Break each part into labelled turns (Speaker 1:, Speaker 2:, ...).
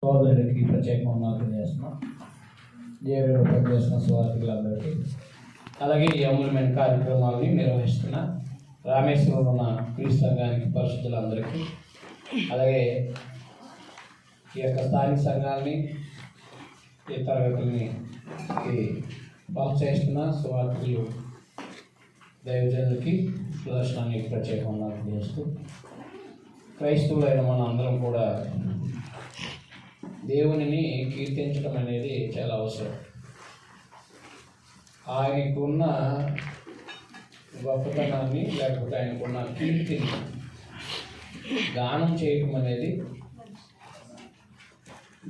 Speaker 1: సోదరులకి ప్రత్యేకంగా తెలియజేస్తున్నాం. దేవుడు పనిచేసిన స్వార్థులందరికీ, అలాగే ఈ అమూల్యమైన కార్యక్రమాలని నిర్వహిస్తున్న రామేశ్వరంలో ఉన్న క్రీస్తు సంఘానికి పరిశుద్ధులందరికీ, అలాగే ఈ యొక్క స్థానిక సంఘాలని ఈ తరగతుల్ని ప్రోత్సహిస్తున్న స్వార్థులు దైవజనులకి సుదర్శనాన్ని ప్రత్యేకంగా తెలియజేస్తూ, క్రైస్తవులైన మన అందరం కూడా దేవునిని కీర్తించడం అనేది చాలా అవసరం. ఆయనకున్న గొప్పతనాన్ని లేకపోతే ఆయనకున్న కీర్తిని గానం చేయటం అనేది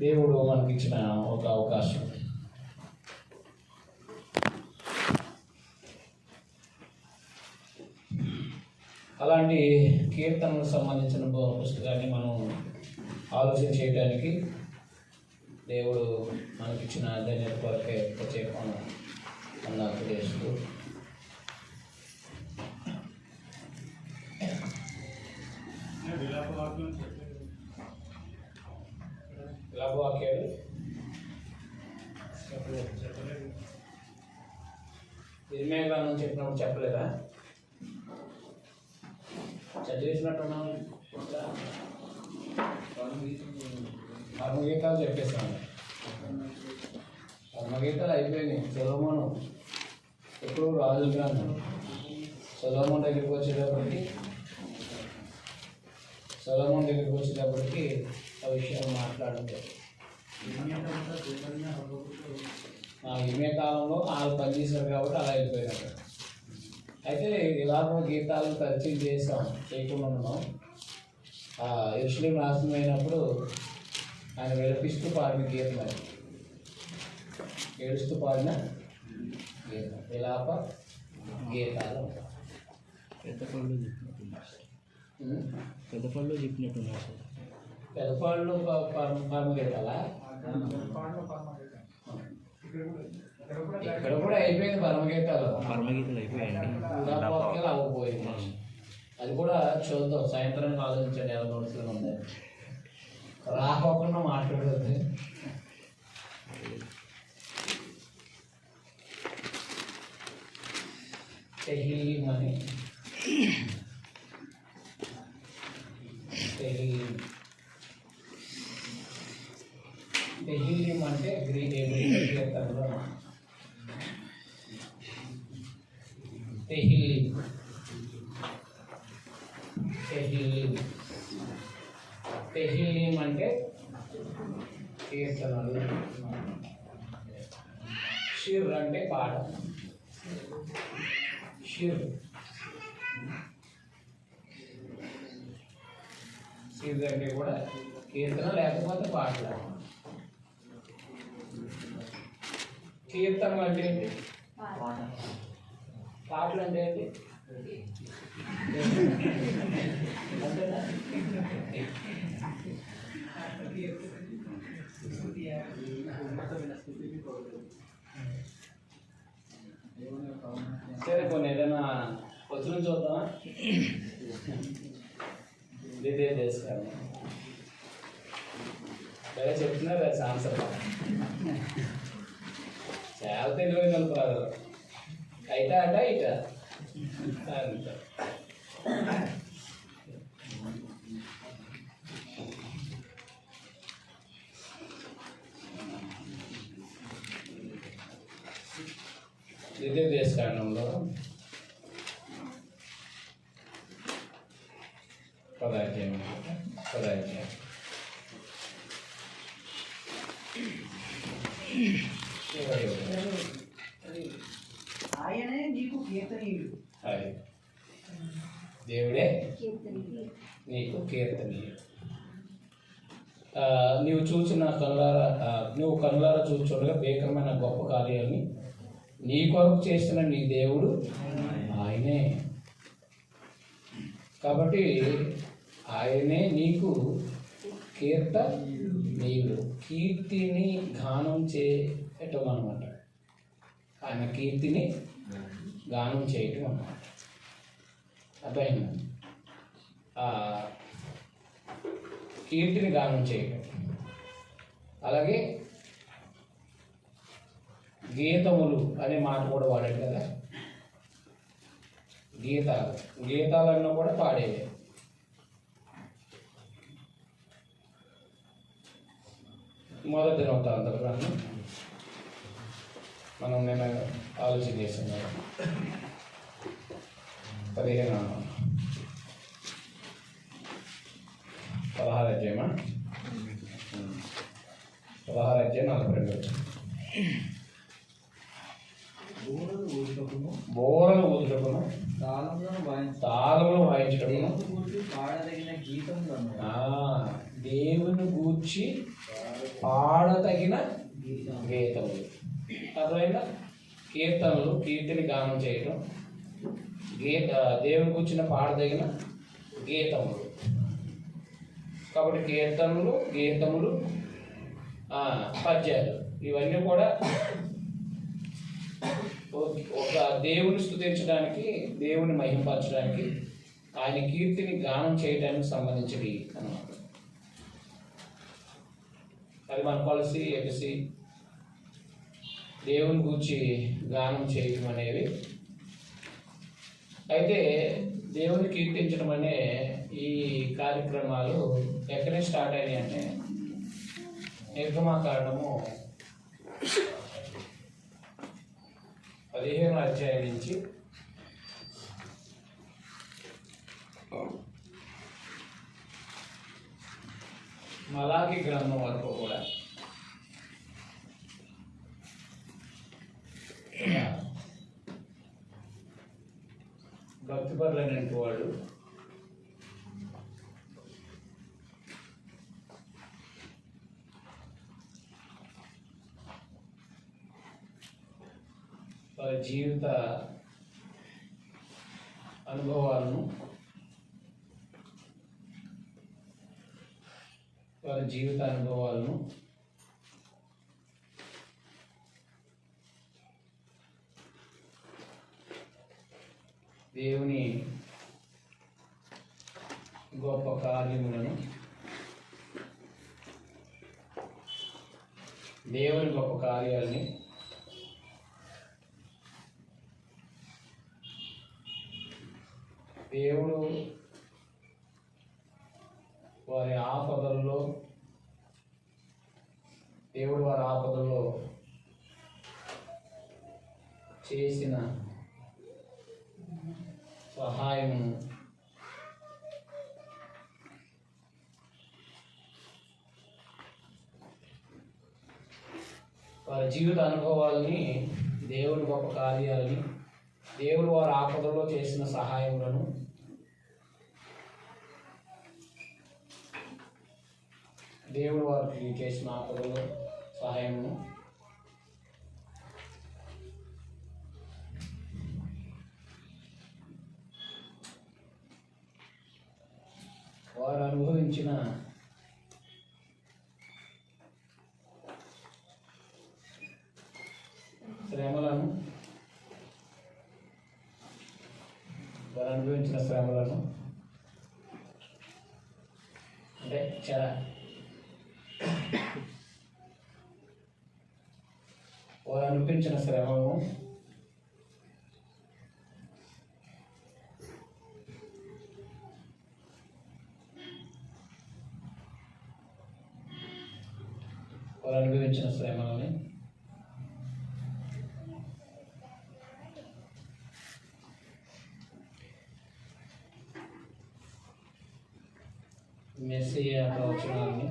Speaker 1: దేవుడు మనకిచ్చిన ఒక అవకాశం. అలాంటి కీర్తనలకు సంబంధించిన పుస్తకాన్ని మనం ఆలోచన చేయడానికి దేవుడు మనకిచ్చిన ధన్యత కొరకే ప్రత్యేకంగా అన్నా తెలియజేస్తూ, వాక్యాలు ఇర్మియా గ్రంథం చెప్పినప్పుడు చెప్పలేదా? చదివేసినట్టున్నాను. కర్మగీతాలు చెప్పేస్తాను. కర్మగీతాలు అయిపోయినాయి. సొలొమోను ఎప్పుడు రాజులు కాదు. సొలొమోన్ దగ్గరికి వచ్చేటప్పటికి ఆ విషయాలు మాట్లాడుతారు. ఇమే కాలంలో వాళ్ళు పనిచేశారు కాబట్టి అలా అయిపోయినారు. అయితే ఇలాగ గీతాలు పరిచయం చేయకుండా ఉన్నాం. యెరూషలేము నాశనమైనప్పుడు ఆయన విలపిస్తూ పాడిన గీతం, అది ఏడుస్తూ పాడిన గీతం, విలాప గీతాలు.
Speaker 2: పెద్దపాళ్ళు చెప్పినట్టున్నారు సార్.
Speaker 1: పెద్దపాళ్ళు పరమ గీతాలా? ఇక్కడ కూడా అయిపోయింది పరమగీతాలు
Speaker 2: అయిపోయాయండి.
Speaker 1: వాక్యాలు అవ్వకపోయింది. అది కూడా చూద్దాం, సాయంత్రానికి ఆలోచించండి ఎలా నోట్స్లో ఉంది. రాకోకుండా మాట్లాడదు. తెహీలీం అంటే కీర్తనలో తెహీలీం అంటే కీర్తనలు. షిర్ అంటే పాట. షిర్ అంటే కూడా కీర్తన లేకపోతే పాటలు. కీర్తనలు అంటే ఏంటి? పాటలు అంటే ఏంటి? అంతేనా? సరే, కొన్ని ఏదైనా వచ్చిన చూద్దామా? ఇదే చేసుకోండి. సరే చెప్తున్నారు కదా ఆన్సర్. చాలా తెలివైన వాళ్ళు. అయితే అట ఇట అంట. ఇదే దేశకాండంలో పదాధ్యాయం
Speaker 3: ఆయనే నీకు కీర్తనీయుడు.
Speaker 1: దేవుడే నీకు కీర్తనీయుడు. నువ్వు కనులారా చూచుండగా భీకరమైన గొప్ప కార్యాలని నీ కొరకు చేస్తున్న నీ దేవుడు ఆయనే. కాబట్టి ఆయనే నీకు కీర్తనీయుడు. కీర్తిని గానం చేయటం అన్నమాట. ఆయన కీర్తిని గానం చేయటం అన్నమాట. అర్థమైంది? కీర్తిని గానం చేయటం. అలాగే గీతములు అనే మాట కూడా వాడాడు కదా. గీతాలన్నీ కూడా పాడేవి. మొదటి దినవృత్తాంతాల గ్రంథం మనం నేను ఆలోచన చేసాం కదా. 16 అధ్యాయమా 16 అధ్యాయం 42. బోరను ఊదుటకును తాళములు వాయించటకును దేవుని గూర్చి పాడదగిన గీతములు. అర్థమైందా? కీర్తనలు, కీర్తిని గానం చేయటం, దేవుని కూర్చున్న పాడదగిన గీతములు. కాబట్టి కీర్తనలు, గీతములు, పద్యాలు ఇవన్నీ కూడా ఒక దేవుని స్తుతించడానికి, దేవుని మహింపరచడానికి, ఆయన కీర్తిని గానం చేయడానికి సంబంధించినవి అన్నమాట. అది మన పాలసీ ఎపిసి దేవుని గూర్చి గానం చేయటం అనేవి. అయితే దేవుని కీర్తించడం అనే ఈ కార్యక్రమాలు ఎక్కడే స్టార్ట్ అయినాయి అంటే నిర్గమాకాండము 15 అధ్యాయం నుంచి మలాకి గ్రంథం వరకు కూడా భక్తిపరులైనటువంటి వాళ్ళు వారి జీవిత అనుభవాలను, దేవుని గొప్ప కార్యములను, దేవుని గొప్ప కార్యాలని దేవుడు వారి ఆపదల్లో చేసిన సహాయము, వారి జీవిత అనుభవాలని, దేవుని గొప్ప కార్యాలని, దేవుడు వారి ఆపదల్లో చేసిన సహాయములను దేవుడు వారికి చేసిన ఆపదలో సహాయమును వారు అనుభవించిన శ్రమలను అంటే వారు అనిపించిన శ్రమను వారు అనుభవించిన శ్రమలని మెస్సియా ప్రవచనాలని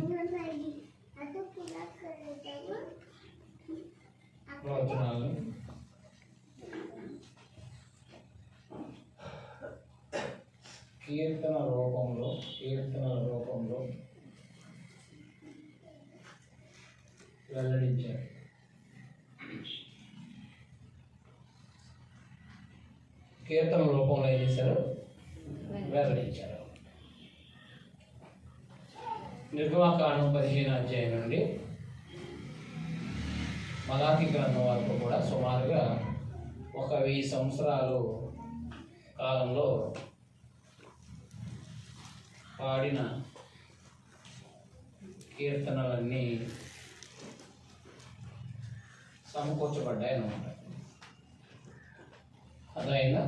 Speaker 1: కీర్తనల రూపంలో వెల్లడించారు. కీర్తన రూపంలో ఏం చేశారు? వెల్లడించారు. నిర్గమాకాండం 15 అధ్యాయం నుండి మలాకి గ్రంథం వరకు కూడా సుమారుగా 1000 సంవత్సరాలు కాలంలో పాడిన కీర్తనలన్నీ సమకూర్చబడ్డాయి అన్నమాట. అదైనా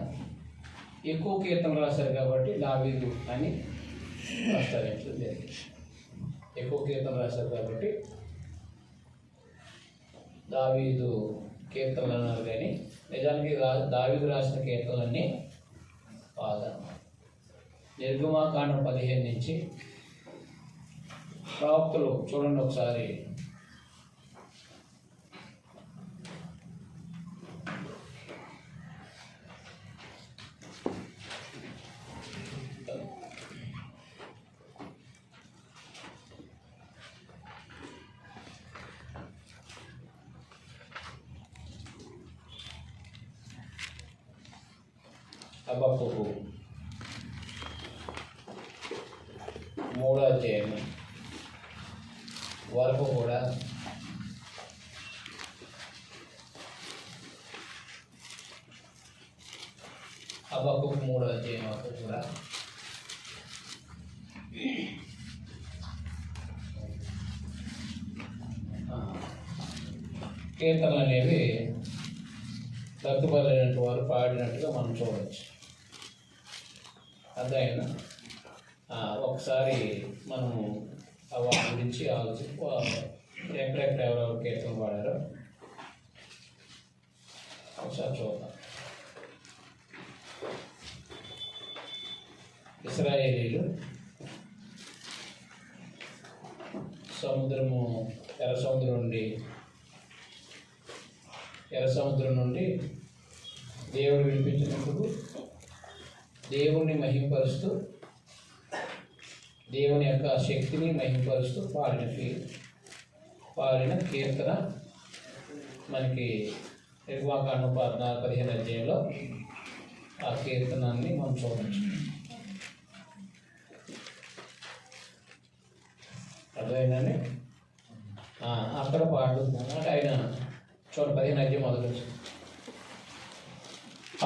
Speaker 1: ఎక్కువ కీర్తనలు రాశారు కాబట్టి దావీదు అని ప్రస్తావించడం జరిగింది. ఎక్కువ కీర్తనలు రాశారు కాబట్టి దావీదు కీర్తనలు అన్నారు, కానీ నిజానికి దావీదు రాసిన కీర్తనలన్నీ కాదన్నమాట. నిర్గమాకాండం 15 నుంచి ప్రవక్తలు చూడండి ఒకసారి. హబక్కూకు 3వ అధ్యాయం వరకు కూడా హబక్కూకు 3వ అధ్యాయం వరకు కూడా కీర్తనలు అనేవి భక్తిపరులైనటువంటి వారు పాడినట్టుగా మనం చూడవచ్చు. అదైనా ఒకసారి మనము వాటి గురించి ఆలోచి ఎక్కడెక్కడ ఎవరెవరు కీర్తన పాడారో ఒకసారి చూద్దాం. ఇశ్రాయేలీలు ఎర్ర సముద్రం నుండి దేవుడు విడిపించినప్పుడు దేవుణ్ణి మహింపరుస్తూ, దేవుని యొక్క శక్తిని మహింపరుస్తూ పాడిన కీర్తన మనకి నిర్గమాకాండం 14-15 అధ్యాయంలో ఆ కీర్తనాన్ని మనం చూడవచ్చు. అర్థమైందండి. అక్కడ పాడుతున్నాడు ఆయన. చూడండి 15 అధ్యాయం మొదలు.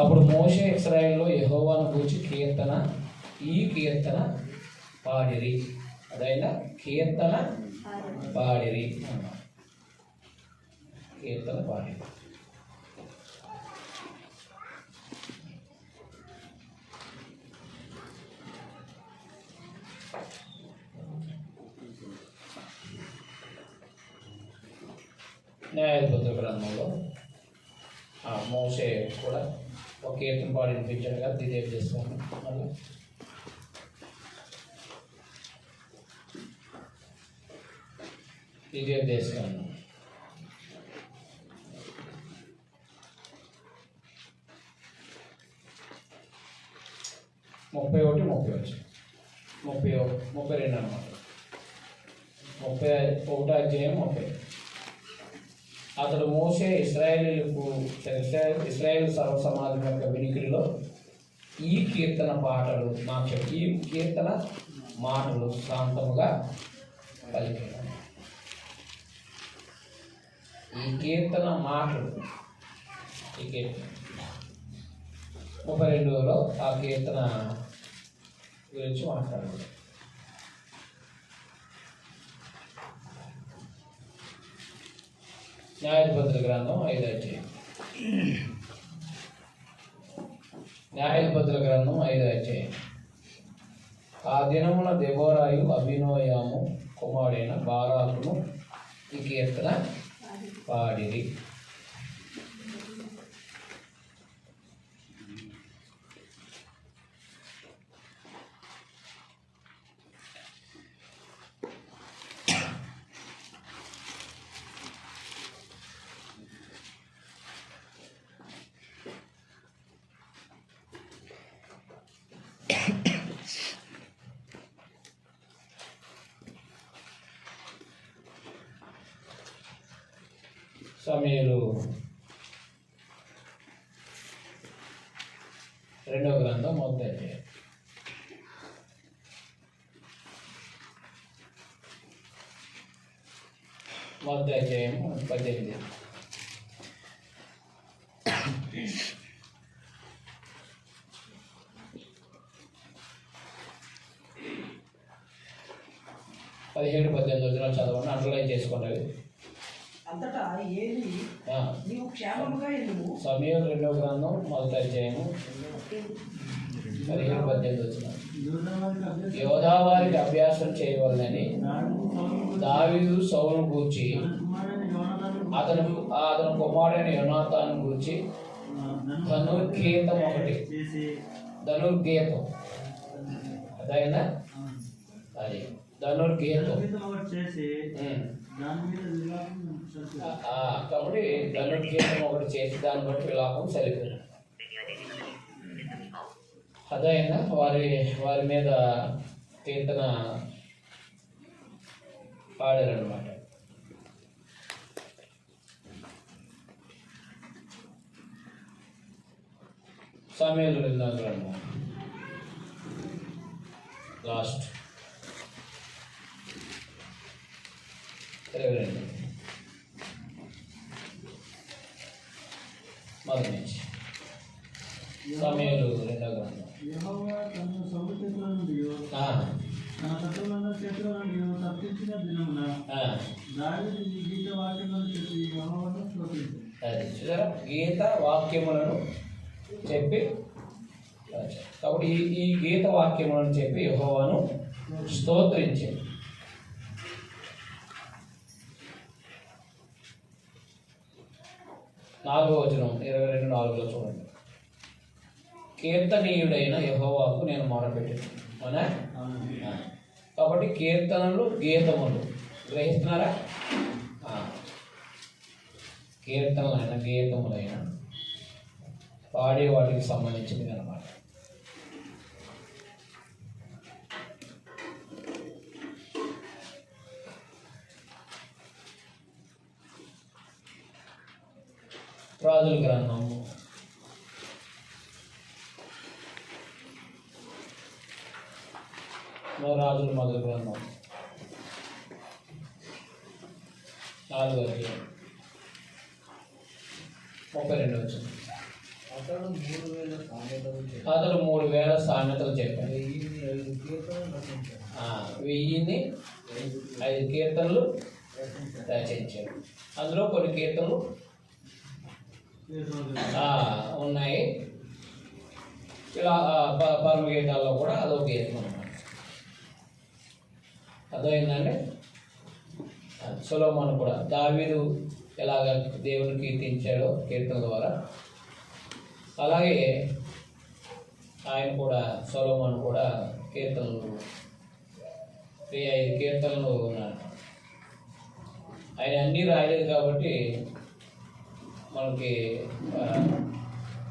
Speaker 1: అప్పుడు మోషే ఇశ్రాయేలులో యెహోవాను గూర్చి ఈ కీర్తన పాడిరి. అదైనా కీర్తన పాడిరి. న్యాయాధిపతుల గ్రంథంలో మోషే కూడా ఒక కీర్తన పాడి వినిపించాడు కదా, దిదేవి చేస్తాను. మళ్ళీ దిదేవి చేస్తాను. ముప్పై 32 అన్నమాట. 31వ అధ్యాయం 30. అతడు మోషే ఇశ్రాయేలు సర్వసమాజం యొక్క వినికిడిలో ఈ కీర్తన మాటలు శాంతముగా పలికాడు. ఈ కీర్తన 32లో ఆ కీర్తన గురించి మాట్లాడారు. న్యాయాధిపతుల గ్రంథం 5వ అధ్యాయం. న్యాయాధిపతుల గ్రంథం 5వ అధ్యాయం. ఆ దినమున దెబోరాయు అభినోయాము కుమారుడైన బారాకును ఈ కీర్తన పాడిరి. సమూయేలు 2వ గ్రంథం 1వ అధ్యాయం. మొదటి అధ్యాయం 18. పదిహేడు 18 చదవండి, అండర్లైన్ చేసుకోండి.
Speaker 3: అంతటా ఏది
Speaker 1: ఆ,
Speaker 3: నీవు క్షేమముగా ఎందుకు
Speaker 1: సమయం 2వ గ్రంథం మొదటి అధ్యాయము 17-18 వచ్చిన యోధా వారికి అభ్యాసం చేయవలనని దావీదు సౌలును గూర్చి అతను కుమారుడైన యోనాతాను గూర్చి ధనుర్గీతం అదైనా అది ధనుర్గీతం. కాబట్టి ధనుర్గీతం ఒకటి చేసి దాన్ని బట్టి విలాపం సరిపోయింది. అదైనా వారి మీద కీర్తన పాడారనమాట. సమయాలు 2వ గ్రంథం లాస్ట్ 22 మొదటి నుంచి సమయాలు 2వ గ్రంథం.
Speaker 4: యెహోవా తన సౌలు చేతుల నుండి తన శత్రువుల చేతుల నుండి తప్పించిన దినమున దావీదు ఈ గీత వాక్యములను చెప్పి యెహోవాను స్తుతించాడు.
Speaker 1: అది చూసారా, గీత వాక్యములను చెప్పి కాబట్టి ఈ గీత వాక్యములను చెప్పి యెహోవాను స్తోత్రించాడు. నాలుగో వచనం 22:4 చూడండి. కీర్తనీయుడైన యెహోవాకు నేను మొరపెట్టాను అవునా. కాబట్టి కీర్తనలు గీతములు గ్రహిస్తున్నారా? కీర్తనలైన గీతములైన పాడే వాటికి సంబంధించింది అన్నమాట. రాజుల గ్రంథము రాజుల మొదటి గ్రంథం 4వ అధ్యాయం 32 వచ్చింది.
Speaker 4: అతడు
Speaker 1: 3000 సామెతలు చెప్పాడు. 1005 కీర్తనలు రచించాడు. అందులో కొన్ని కీర్తనలు ఉన్నాయి. ఇలా పరమగీతాల్లో కూడా అదొక గీతం అన్నమాట. అర్థమైందండి. సొలొమోను కూడా దావీదు ఎలాగ దేవుని కీర్తించాడో కీర్తన ద్వారా, అలాగే ఆయన కూడా సొలొమోను కూడా కీర్తనలు 5 కీర్తనలు ఉన్నాయి. ఆయన అన్నీ రాయలేదు కాబట్టి మనకి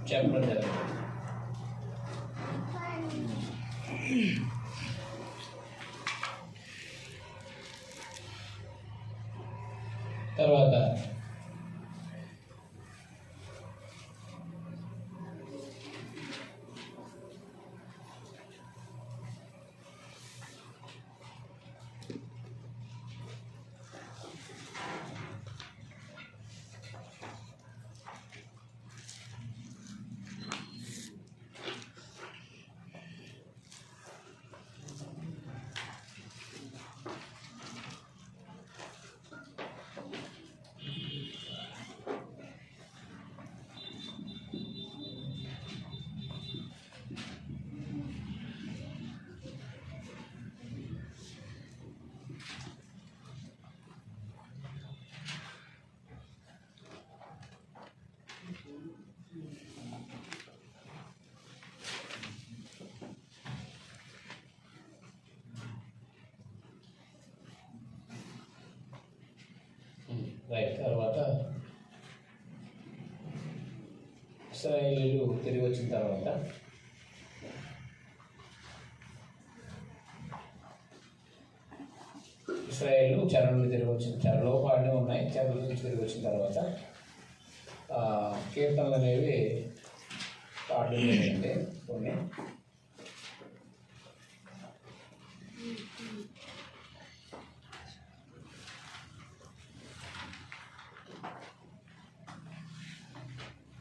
Speaker 1: చెప్పడం జరిగింది. తర్వాత తర్వాత ఇశ్రాయేలీయులు తిరిగి వచ్చిన తర్వాత ఇశ్రాయేలు చెరలు తిరిగి వచ్చిన చెరలో పాడినవి ఉన్నాయి. చెరల నుంచి తిరిగి వచ్చిన తర్వాత కీర్తనలు అనేవి పాడడం జరిగింది కొన్ని.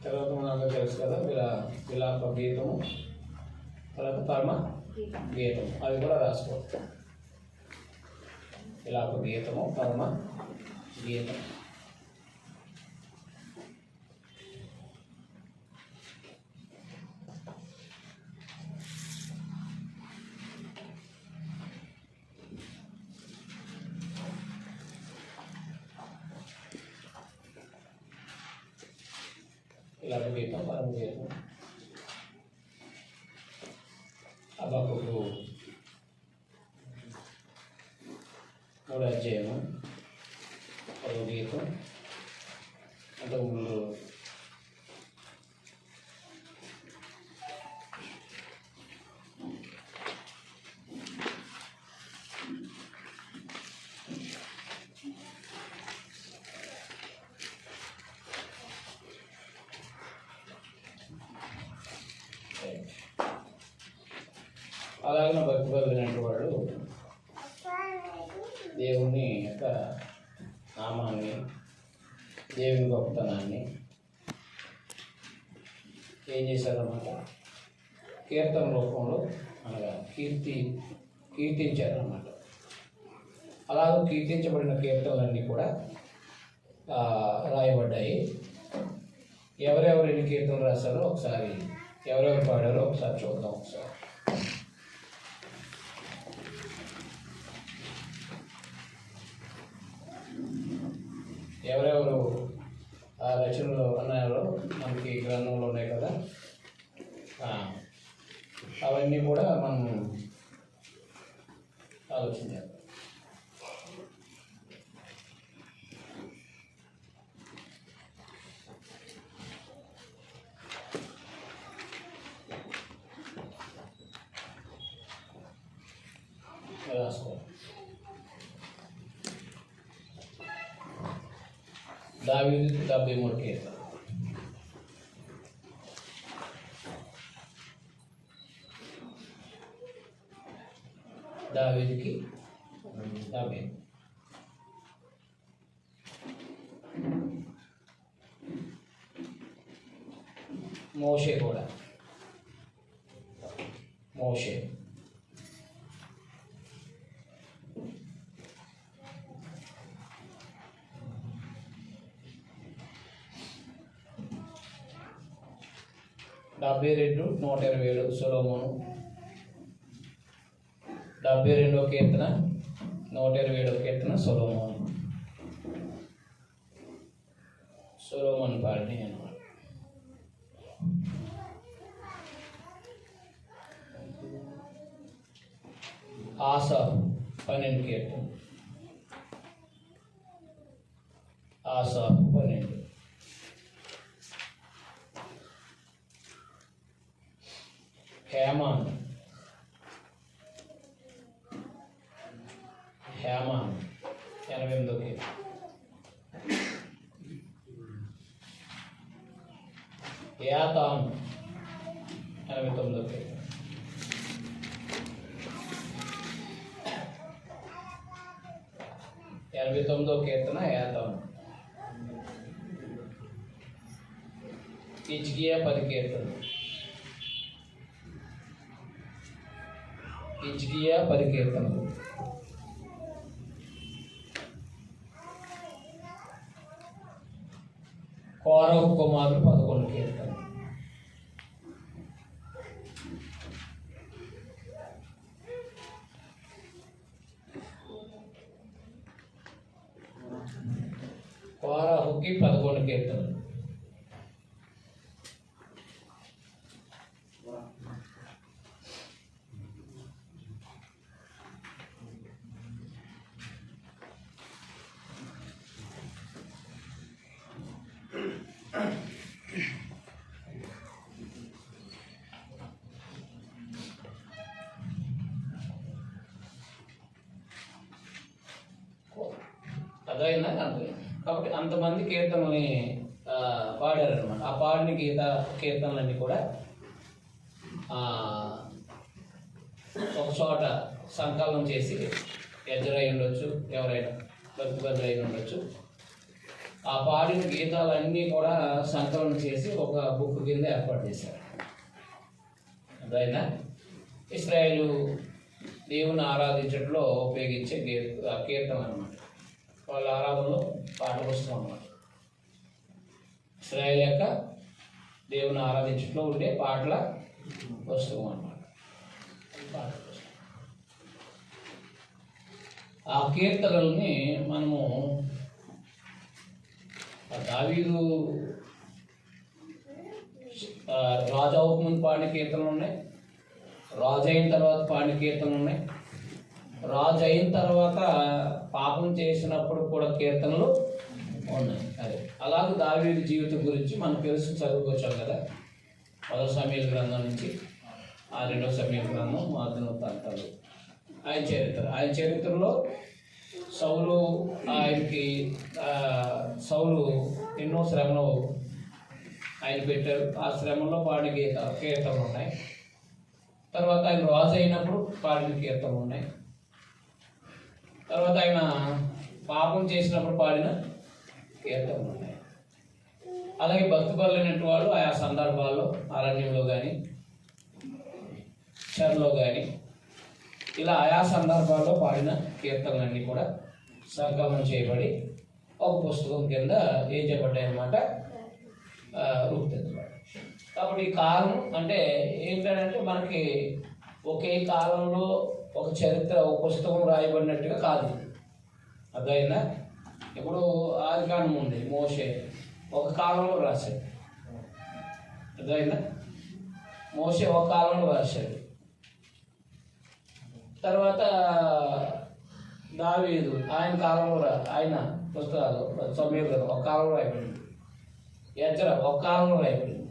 Speaker 1: తర్వాత మనందరూ తెలుసు కదా విలాప గీతము, తర్వాత పరమ గీతము, అవి కూడా రాసుకోవచ్చు. విలాప గీతము, పరమ గీతం. లఘు గీతం, పరమ గీతం, హబక్కూకు 3వ అధ్యాయము, పరమ గీతం. అంతకుముందు అలాగే భక్తి బదులైనటువంటి వాడు దేవుని యొక్క నామాన్ని, దేవుని గొప్పతనాన్ని ఏం చేశారన్నమాట, కీర్తన రూపంలో అనగా కీర్తించారన్నమాట. అలాగే కీర్తించబడిన కీర్తనలన్నీ కూడా రాయబడ్డాయి. ఎవరెవరు ఎన్ని కీర్తనలు రాశారో ఒకసారి, ఎవరెవరు పాడారో ఒకసారి చూద్దాం. ఒకసారి ఎవరెవరు ఆ రచనలు ఉన్నాయో మనకి గ్రంథంలో ఉన్నాయి కదా, అవన్నీ కూడా మనం ఆలోచించాలి. రాసుకో. దావీదు 73 కీర్తన. దావీదుకి 70. మోషే కూడా, మోషే 72, 127 సొలొమోను. 72వ కీర్తన, 127వ కీర్తన సొలొమోను. సొలొమోను పాడినవి అన్నమాట. ఆసాఫు 12 కీర్తన. ఆసాఫు 12. హేమాన్ 88వ కీర్తన. యాతాను 89వ కీర్తన. యాతాను. హిజ్కియా 10 కీర్తనలు. హిజ్కియా 10 కీర్తనలు. కోరహు కుమారులు 11 కీర్తనలు. కోరహుకి 11 కీర్తనలు. అదైనా కాబట్టి అంతమంది కీర్తనల్ని పాడారనమాట. ఆ పాడిన కీర్తనలన్నీ కూడా ఒక చోట సంకలనం చేసి, ఎజ్రా అయి ఉండొచ్చు, ఎవరైనా భక్తి అయి ఉండొచ్చు, ఆ పాడిన గీతాలన్నీ కూడా సంకలనం చేసి ఒక బుక్ కింద ఏర్పాటు చేశారు. అదైనా ఇశ్రాయేలు దేవుని ఆరాధించడంలో ఉపయోగించే కీర్తన అన్నమాట. వాళ్ళ ఆరాధనలో పాట పుస్తకం అన్నమాట. ఇశ్రాయేలు యొక్క దేవుని ఆరాధించడంలో ఉండే పాటల పుస్తకం అన్నమాట. పాట పుస్తకం. ఆ కీర్తనల్ని మనము దావీదు రాజు అవ్వక ముందు పాడిన కీర్తనలు ఉన్నాయి, రాజు అయిన తర్వాత పాడిన కీర్తనలు ఉన్నాయి, రాజు అయిన తర్వాత పాపం చేసినప్పుడు కూడా కీర్తనలు ఉన్నాయి. అదే అలాగే దావీదు జీవితం గురించి మనం తెలుసు, చదువుకొచ్చాం కదా. 1వ సమూయేలు గ్రంథం నుంచి 2వ సమూయేలు గ్రంథం, దినవృత్తాంతాలు. ఆయన చరిత్రలో సౌలు ఎన్నో శ్రమలు ఆయన పెట్టారు. ఆ శ్రమలో పాడిన కీర్తనలు ఉన్నాయి. తర్వాత ఆయన రాజు అయినప్పుడు పాడిన కీర్తనలు ఉన్నాయి. తర్వాత ఆయన పాపం చేసినప్పుడు పాడిన కీర్తనలు ఉన్నాయి. అలాగే భక్తిపరులైనటువంటి వాళ్ళు ఆయా సందర్భాల్లో అరణ్యంలో కానీ చెరలో కానీ ఇలా ఆయా సందర్భాల్లో పాడిన కీర్తనలన్నీ కూడా సంకలనం చేయబడి ఒక పుస్తకం కింద ఏం చేయబడ్డాయి అన్నమాట, రూపుదిద్దబడ్డాయి. కాబట్టి ఈ కాలం అంటే ఏంటంటే మనకి ఒకే కాలంలో ఒక చరిత్ర, ఒక పుస్తకం రాయబడినట్టుగా కాదు. అదైనా ఇప్పుడు ఆదికాండం ఉంది, మోషే ఒక కాలంలో రాశాడు. అదైనా మోషే ఒక కాలంలో రాశాడు. తర్వాత దావీదు ఆయన కాలంలో ఆయన పుస్తకాలు సమూయేలు ఒక కాలంలో రాయబడింది. ఎజ్రా ఒక కాలంలో రాయబడింది.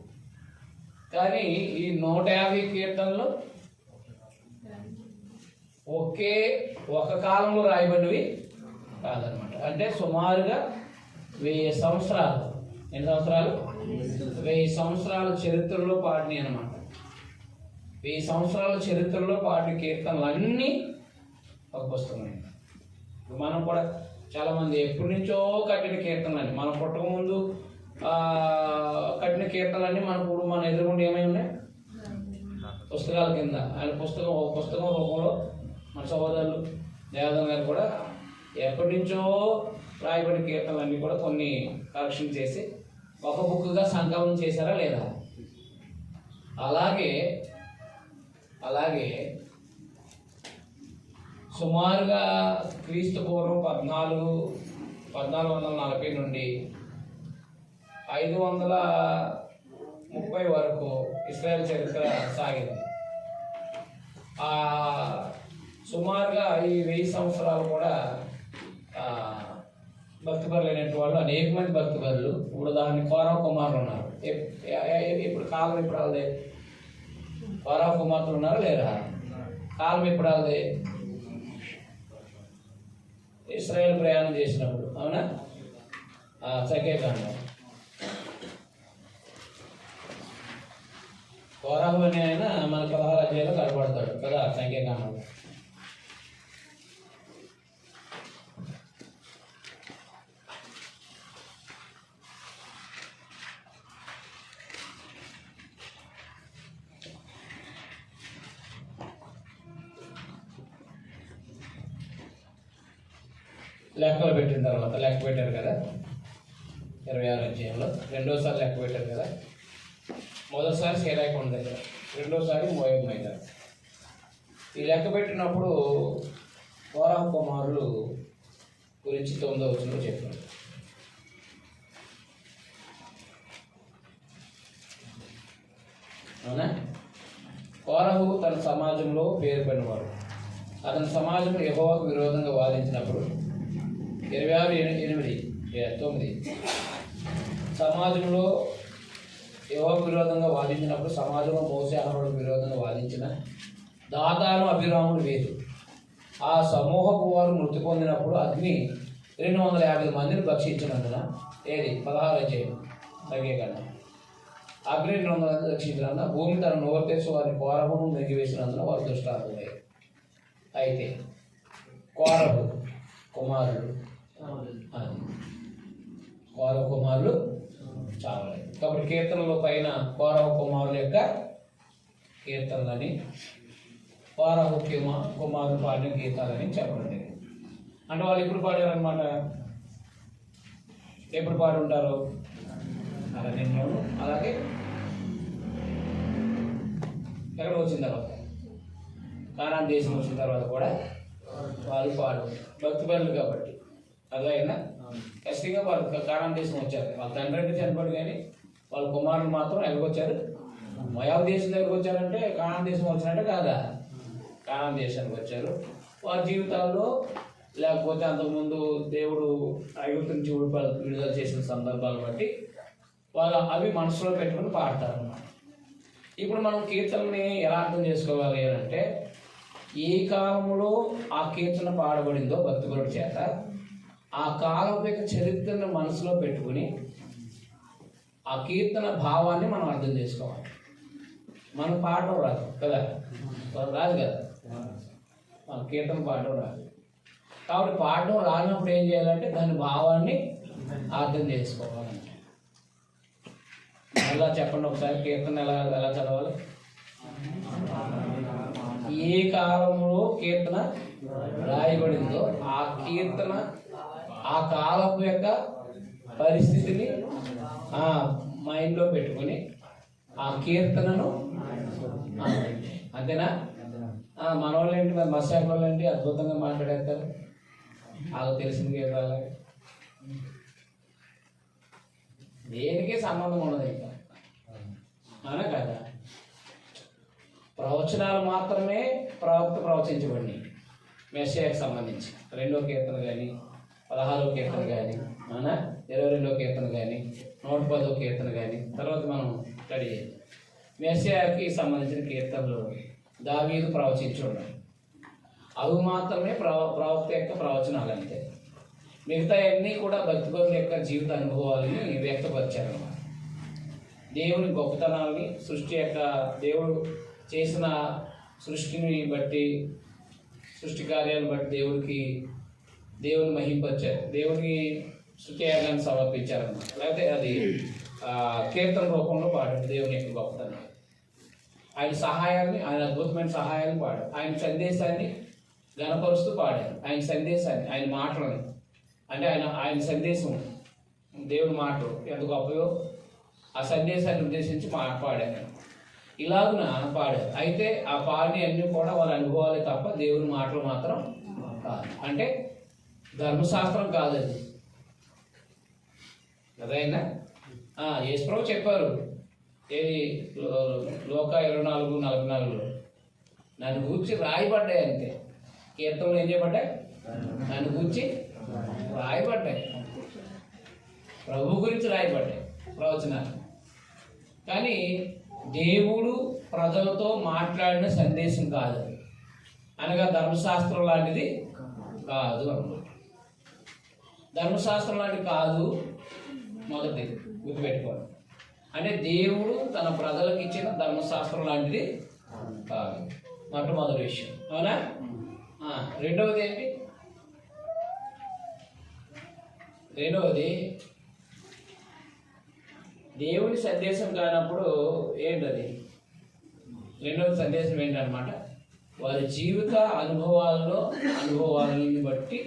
Speaker 1: కానీ ఈ 150 కీర్తనలు ఒక కాలంలో రాయబడినవి కాదనమాట. అంటే సుమారుగా 1000 సంవత్సరాలు, ఎన్ని సంవత్సరాలు? 1000 సంవత్సరాల చరిత్రలో పాడినాయి అనమాట. 1000 సంవత్సరాల చరిత్రలో పాడిన కీర్తనలు అన్నీ ఒక పుస్తకం. మనం కూడా చాలామంది ఎప్పటి నుంచో కట్టిన కీర్తనలు, మనం పుట్టకముందు కట్టిన కీర్తనలన్నీ ఇప్పుడు మన ఎదురుగుండా ఏమై ఉన్నాయి, పుస్తకాల కింద. ఆయన పుస్తకం రూపంలో మన సహోదరులు దేవదన్ గారు కూడా ఎప్పటి నుంచో రాయబడిన కీర్తనలన్నీ కూడా కొన్ని కరెక్షన్ చేసి ఒక బుక్గా సంకలనం చేశారా లేదా? అలాగే సుమారుగా క్రీస్తు పూర్వం 1440 నుండి 530 వరకు ఇశ్రాయేల్ చరిత్ర సాగింది. సుమారుగా ఈ 1000 సంవత్సరాలు కూడా భక్తిపరులైనటువంటి వాళ్ళు అనేక మంది భక్తిపరులు. ఇప్పుడు దాన్ని కోరవ కుమారులు ఉన్నారు. ఇప్పుడు కాలం ఇప్పుడు వాళ్ళదే. కోరవ కుమార్తెలు ఉన్నారా లేరా? కాలం ఇప్పుడు వాళ్ళదే. ఇశ్రాయేల్ ప్రయాణం చేసినప్పుడు, అవునా? సంఖ్యాకాండం కోరహు అని ఆయన మన 16 అధ్యాయంలో కనబడతాడు కదా సంఖ్యాకాండంలో. లెక్కలు పెట్టిన తర్వాత లెక్క పెట్టారు కదా 26 అధ్యాయంలో. రెండోసారి లెక్క పెట్టారు కదా. మొదటిసారి సేరాకొండ దగ్గర, రెండోసారి మోయాబు మైదానం. ఈ లెక్క పెట్టినప్పుడు కోరహు కుమారులు గురించి 9వ వచనంలో చెప్పారు. అవునా? కోరహు తన సమాజంలో పేరు పడినవాడు. అతని సమాజంలో యెహోవాకు విరోధంగా వాదించినప్పుడు 26:8-9 సమాజంలో యెహోవాకు విరోధంగా వాదించినప్పుడు సమాజంలో మోసే అహరోనుకు విరోధంగా వాదించిన దాతాను అభిరాముడు వేరు. ఆ సమూహపు వారు మృతి పొందినప్పుడు అగ్ని 250 మందిని భక్షించినందున, ఏది 16 అధ్యాయం సంఖ్యాకాండం, అగ్ని 200 భక్షించినందున భూమి తన నోరు తెచ్చి వారిని కోరహును మింగివేసినందున వారు దుష్టాత్ములయ్యారు. అయితే కోరహు కుమారులు చావలేదు. కాబట్టి కీర్తనల పైన కోరహు కుమారుల యొక్క కీర్తనలని, కోరహు కుమారులు పాడిన గీతాలని చెప్పండి. అంటే వాళ్ళు ఎప్పుడు పాడారనమాట? ఎప్పుడు పాడి ఉంటారు? అరణ్యంలోను, అలాగే ఎక్కడ వచ్చిన తర్వాత, కానాన్ దేశం వచ్చిన తర్వాత కూడా వాళ్ళు పాడు భక్తిపరులు కాబట్టి. అదైనా ఖచ్చితంగా వాళ్ళు కానాన్ దేశం వచ్చారు. వాళ్ళ తండ్రి అంటే చనిపోడు, కానీ వాళ్ళ కుమారులు మాత్రం ఎక్కడికి వచ్చారు? మోయాబు దేశం దగ్గరకు వచ్చారంటే కానాన్ దేశం వచ్చినట్టే కాదా? కానాన్ దేశానికి వచ్చారు. వారి జీవితాల్లో లేకపోతే అంతకుముందు దేవుడు ఐగుప్తు నుంచి విడుదల చేసిన సందర్భాలు బట్టి వాళ్ళు అవి మనసులో పెట్టుకుని పాడతారు అన్నమాట. ఇప్పుడు మనం కీర్తనని ఎలా అర్థం చేసుకోవాలి అంటే, ఏ కాలంలో ఆ కీర్తన పాడబడిందో భక్తుడి చేత ఆ కాలం యొక్క చరిత్రను మనసులో పెట్టుకుని ఆ కీర్తన భావాన్ని మనం అర్థం చేసుకోవాలి. మనం పాడడం రాదు కదా, రాదు కదా, మన కీర్తన పాడడం రాదు. కాబట్టి పాడడం రానప్పుడు ఏం చేయాలంటే దాని భావాన్ని అర్థం చేసుకోవాలంటే. ఎలా చెప్పండి ఒకసారి, కీర్తన ఎలా చదవాలి? ఏ కాలంలో కీర్తన రాయబడిందో ఆ కీర్తన ఆ కాలం యొక్క పరిస్థితిని మైండ్లో పెట్టుకుని ఆ కీర్తనను అంతేనా? మన వాళ్ళు ఏంటి, మరి మసాక్ వాళ్ళు ఏంటి అద్భుతంగా మాట్లాడేస్తారు, వాళ్ళకి తెలిసింది కీర్తన దేనికి సంబంధం ఉండదు ఇంకా, అవునా కదా? ప్రవచనాలు మాత్రమే ప్రవచించబడినాయి మెస్సియాకి సంబంధించి. 2వ కీర్తన కానీ 16వ కీర్తన కానీ, అవునా, 22వ కీర్తన కానీ 110వ కీర్తన కానీ తర్వాత మనం స్టడీ చేయాలి. మెస్సియాకి సంబంధించిన కీర్తనలు దావీదు ప్రవచించి ఉన్నాయి. అవి మాత్రమే ప్రవక్త యొక్క ప్రవచనాలు అంతే. మిగతా అన్నీ కూడా భక్తిపరుల యొక్క జీవిత అనుభవాలని వ్యక్తపరిచారన్నమాట. దేవుని గొప్పతనాలని, సృష్టి యొక్క దేవుడు చేసిన సృష్టిని బట్టి, సృష్టి కార్యాలను బట్టి దేవుని మహింపరిచారు, దేవునికి స్తుతియాగాన్ని సమర్పించారన్నమాట. లేకపోతే అది కీర్తన రూపంలో పాడారు దేవుని యొక్క గొప్పతనం. ఆయన సహాయాన్ని, ఆయన అద్భుతమైన సహాయాన్ని పాడారు. ఆయన సందేశాన్ని గణపరుస్తూ పాడారు. ఆయన సందేశాన్ని, ఆయన మాటలను, అంటే ఆయన సందేశం, దేవుని మాటలు ఎంత గొప్పయో ఆ సందేశాన్ని ఉద్దేశించి పాడారు. ఇలాగున పాడారు. అయితే ఆ పాడిని అన్నీ కూడా వాళ్ళ అనుభవాలే తప్ప దేవుని మాటలు మాత్రం కాదు. అంటే ధర్మశాస్త్రం కాదది. అదైనా యేసుప్రభు చెప్పారు, ఏది లోక 24:44 నన్ను గూర్చి రాయబడ్డాయి అంతే. కీర్తనలు ఏం చేయబడ్డాయి? నన్ను గూర్చి రాయబడ్డాయి, ప్రభు గురించి రాయబడ్డాయి ప్రవచనాలు. కానీ దేవుడు ప్రజలతో మాట్లాడిన సందేశం కాదు, అనగా ధర్మశాస్త్రం లాంటిది కాదు అన్నమాట. ధర్మశాస్త్రం లాంటిది కాదు, మొదటి గుర్తుపెట్టుకోండి. అంటే దేవుడు తన ప్రజలకు ఇచ్చిన ధర్మశాస్త్రం లాంటిది కాదు, మొట్టమొదటి విషయం, అవునా? రెండవది ఏంటి? రెండవది దేవుని సందేశం కానప్పుడు ఏంటది? రెండవ సందేశం ఏంటన్నమాట, వారి జీవిత అనుభవాలని బట్టి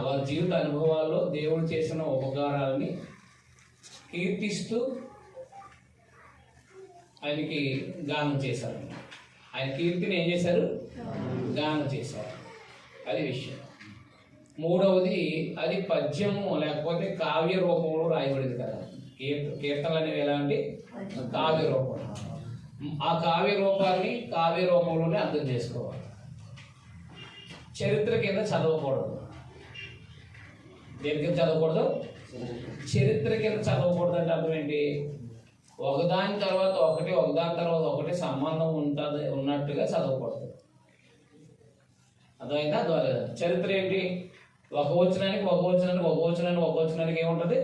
Speaker 1: వారి జీవిత అనుభవాల్లో దేవుడు చేసిన ఉపకారాలని కీర్తిస్తూ ఆయనకి గానం చేశారు. ఆయన కీర్తిని ఏం చేశారు? గానం చేశారు. అది విషయం. మూడవది, అది పద్యము లేకపోతే కావ్య రూపంలో రాయబడింది కదా. కీర్తనలు అనేవి ఎలాంటి? కావ్య రూపం. ఆ కావ్య రూపాన్ని కావ్య రూపంలోనే అర్థం చేసుకోవాలి. చరిత్ర కింద చదవకూడదు. దేని కింద చదవకూడదు? చరిత్ర కింద చదవకూడదు. అంటే అర్థం ఏంటి? ఒకదాని తర్వాత ఒకటి సంబంధం ఉన్నట్టుగా చదవకూడదు. అర్థమైందా? చరిత్ర ఏంటి? ఒక వచనానికి ఏముంటుంది?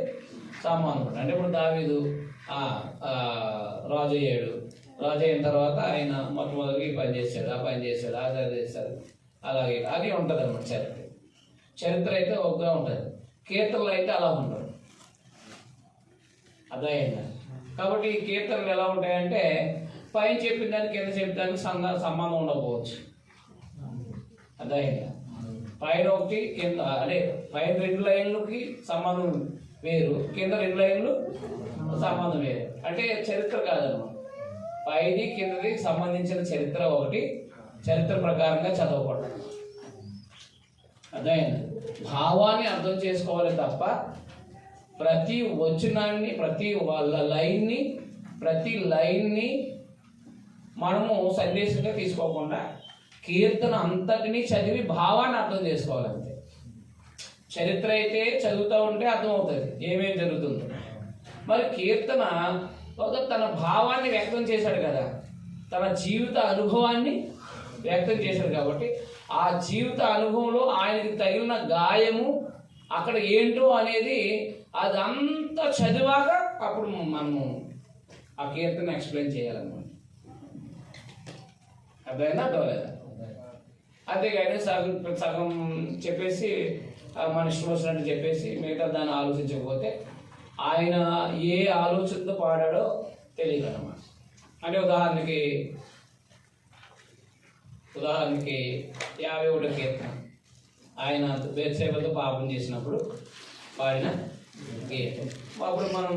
Speaker 1: సంబంధం ఉంటుంది. అంటే ఇప్పుడు దావీదు రాజు అయ్యాడు. రాజు అయిన తర్వాత ఆయన మొట్టమొదటిగా ఈ పని చేశాడు, ఆ పని చేశాడు, ఆ చేశాడు, అలాగే అది ఉంటుంది అన్నమాట. చరిత్ర అయితే ఒకగా ఉంటుంది. కీర్తనలు అయితే అలా ఉండదు. అర్థమైందా? కాబట్టి ఈ కీర్తనలు ఎలా ఉంటాయంటే పైన చెప్పిన దానికి కింద చెప్పిన దానికి సంబంధం ఉండకపోవచ్చు. అర్థమైందా? పైన ఒకటి కింద, అంటే పైన 2 లైన్లకి సంబంధం వేరు, కింద 2 లైన్లు సంబంధం వేరు. అంటే చరిత్ర కాదన్నమాట. పైది కిందది సంబంధించిన చరిత్ర ఒకటి, చరిత్ర ప్రకారంగా చదవకూడదు. అర్థమైంది? భావాన్ని అర్థం చేసుకోవాలి తప్ప ప్రతి వచనాన్ని, ప్రతి వాళ్ళ లైన్ని ప్రతి లైన్ని మనము సందేశంగా తీసుకోకుండా కీర్తన అంతటినీ చదివి భావాన్ని అర్థం చేసుకోవాలంతే. చరిత్ర అయితే చదువుతూ ఉంటే అర్థమవుతుంది ఏమేమి జరుగుతుందో. మరి కీర్తన తన భావాన్ని వ్యక్తం చేశాడు కదా, తన జీవిత అనుభవాన్ని వ్యక్తం చేశాడు కాబట్టి ఆ జీవిత అనుభవంలో ఆయనకి తగిలిన గాయము అక్కడ ఏంటో అనేది అదంతా చదివాక అప్పుడు మనము ఆ కీర్తన ఎక్స్ప్లెయిన్ చేయాలన్నమాట. అర్థమైందా అర్థమలేదా? అంతేగాని సగం సగం చెప్పేసి మన ఇష్టం వచ్చినట్టు చెప్పేసి మిగతా దాన్ని ఆలోచించకపోతే ఆయన ఏ ఆలోచనతో పాడాడో తెలియదు అన్నమాట. అంటే ఉదాహరణకి 51వ కీర్తన ఆయన బెత్షెబతో పాపం చేసినప్పుడు పాడిన గీతం. అప్పుడు మనం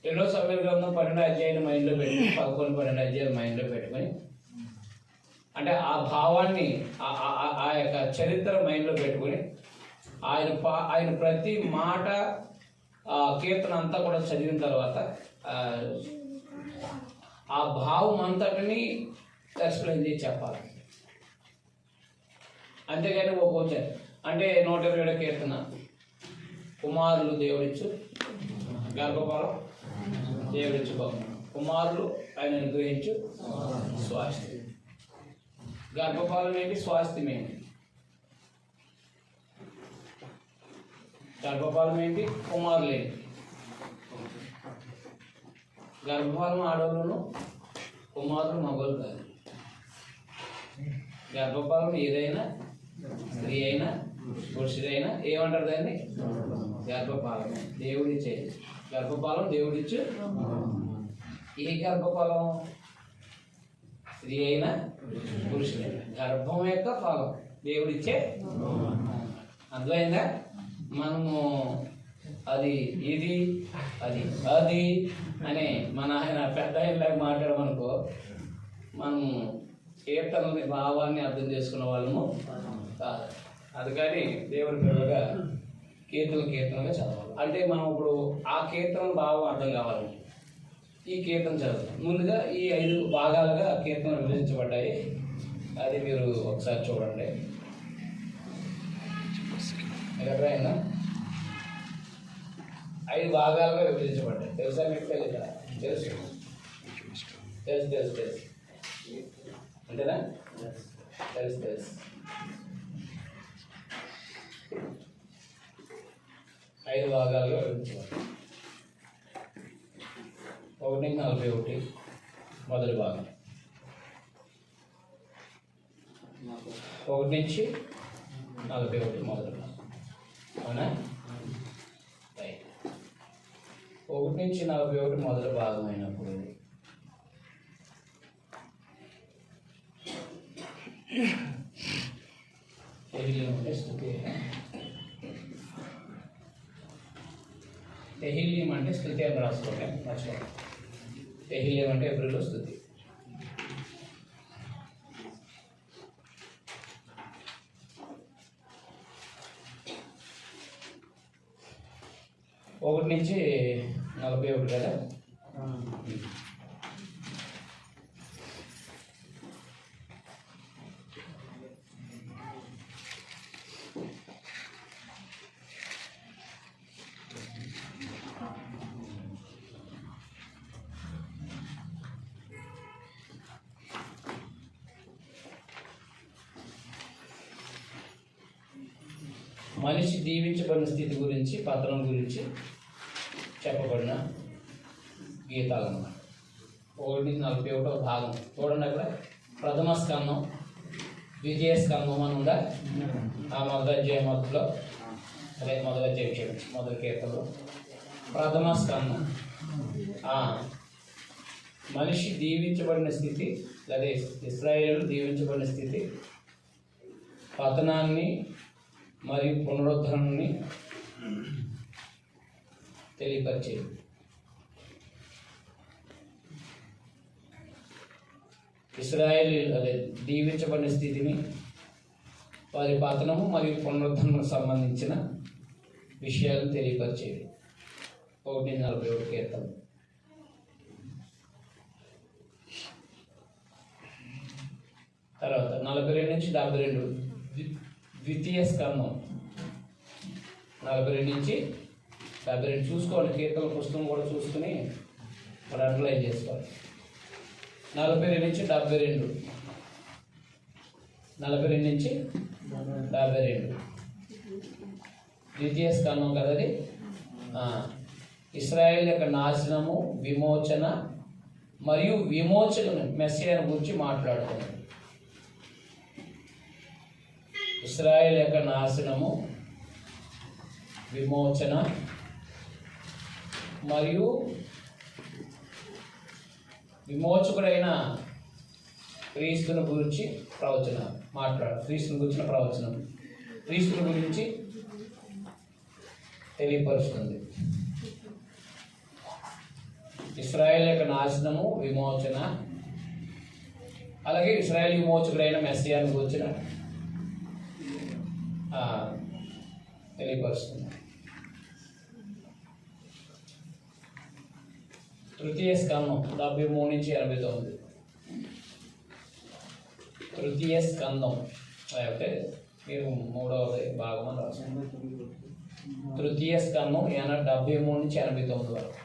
Speaker 1: 2వ సమూయేలు గ్రంథం 12వ అధ్యాయాన్ని మైండ్లో పెట్టుకుని 11-12 అధ్యాయాలు మైండ్లో పెట్టుకొని అంటే ఆ భావాన్ని ఆ యొక్క చరిత్ర మైండ్లో పెట్టుకొని ఆయన ప్రతి మాట కీర్తన అంతా కూడా చదివిన తర్వాత ఆ భావం అంతటిని ఎక్స్ప్లెయిన్ చేసి చెప్పాలి. అంతేగాని ఒక్కొచ్చారు అంటే 127వ కీర్తన కుమారులు దేవుడిచ్చు గర్భఫలం దేవుడిచ్చు బహుమానం, కుమారులు ఆయన అనుగ్రహించు స్వాస్థ్యం. గర్భఫలం ఏంటి, స్వాస్థ్యం ఏంటి? గర్భఫలం ఏంటి, కుమారులు ఏంటి? గర్భఫలం ఆడవాళ్ళను, కుమారులు మగవాళ్ళు కాదు. గర్భఫలం ఏదైనా స్త్రీ అయినా పురుషుడైనా ఏమంటారు దాన్ని? గర్భఫలమే, దేవుడిచ్చేది. గర్భఫలం దేవుడిచ్చు. ఏ గర్భఫలం? స్త్రీ అయినా పురుషుడైనా గర్భం యొక్క ఫలం దేవుడిచ్చే. అర్థమైందా? మనము అది ఇది అది అది అని మన ఆయన పెద్ద ఆయనలాగా మాట్లాడమనుకో, మనము కీర్తనని భావాన్ని అర్థం చేసుకున్న వాళ్ళము కాదు. అందుకని దేవుని పిల్లలుగా కీర్తనగా చదవాలి. అంటే మనం ఇప్పుడు ఆ కీర్తన భావం అర్థం కావాలంటే ఈ కీర్తన చదవాలి. ముందుగా ఈ 5 భాగాలుగా కీర్తనలు విభజించబడ్డాయి. అది మీరు ఒకసారి చూడండి. ఎక్కడైనా 5 భాగాలుగా విభజించబడ్డాయి. తెలుసా మీకు? తెలుసు తెలుసు తెలుసు తెలుసు అంతేనా? తెలుసు తెలుసు. 5 భాగాలుగా విభజించబడ్డాయి. 1-41 మొదటి భాగం, 1-41 మొదటి భాగం. అవునా? 1-41 మొదటి భాగం అయినప్పుడు తెహిల్యం అంటే స్తుతి అని రాసుకోండి. మర్చిపోండి. తెహిల్యం అంటే ఎబ్రిలో స్తుతి. ఒకటి నుంచి 41 కదా. మనిషి దీవించబడిన స్థితి గురించి, పతనం గురించి చెప్పబడిన గీతాలన్నమాట. 1-41 భాగం చూడండి. అక్కడ ప్రథమ స్కందం, ద్వితీయ స్కందం అని ఉందా? ఆ మొదటి అధ్యాయం మొదట్లో, అదే మొదటి అధ్యాయం మొదటి కీర్తనలో ప్రథమ స్కందం మనిషి దీవించబడిన స్థితి, అదే ఇశ్రాయేలు దీవించబడిన స్థితి, పతనాన్ని మరియు పునరుద్ధరణని తెలియపరిచేది. ఇశ్రాయేలు అదే దీవించబడిన స్థితిని, వారి పతనము మరియు పునరుద్ధరణకు సంబంధించిన విషయాలను తెలియపరిచేది. 1-41 కీర్తన. తర్వాత 42 నుంచి 72 ద్వితీయ స్కందం. 42 నుంచి 72 చూసుకోండి, కీర్తన పుస్తకం కూడా చూసుకుని మరి అండర్లైన్ చేసుకోవాలి. 42 నుంచి 72, 42 నుంచి 72 ద్వితీయ స్కందం కదా అది. ఇశ్రాయేల్ యొక్క నాశనము, విమోచన మరియు విమోచన మెస్సియాను గురించి మాట్లాడుతున్నాడు. ఇశ్రాయేల్ యొక్క నాశనము, విమోచన మరియు విమోచకుడైన క్రీస్తుని గురించి ప్రవచనం క్రీస్తుని గురించిన ప్రవచనం క్రీస్తుని గురించి తెలియపరుస్తుంది. ఇశ్రాయేల్ యొక్క నాశనము, విమోచన, అలాగే ఇశ్రాయేల్ విమోచకుడైన మెస్సియాను గురించిన తెలియపరుస్తుంది. తృతీయ స్కందం 73 నుంచి 89. తృతీయ స్కందం అంటే మీరు 3వ భాగం అని రాస్తారు. తృతీయ స్కందం 73 నుంచి 89 వరకు.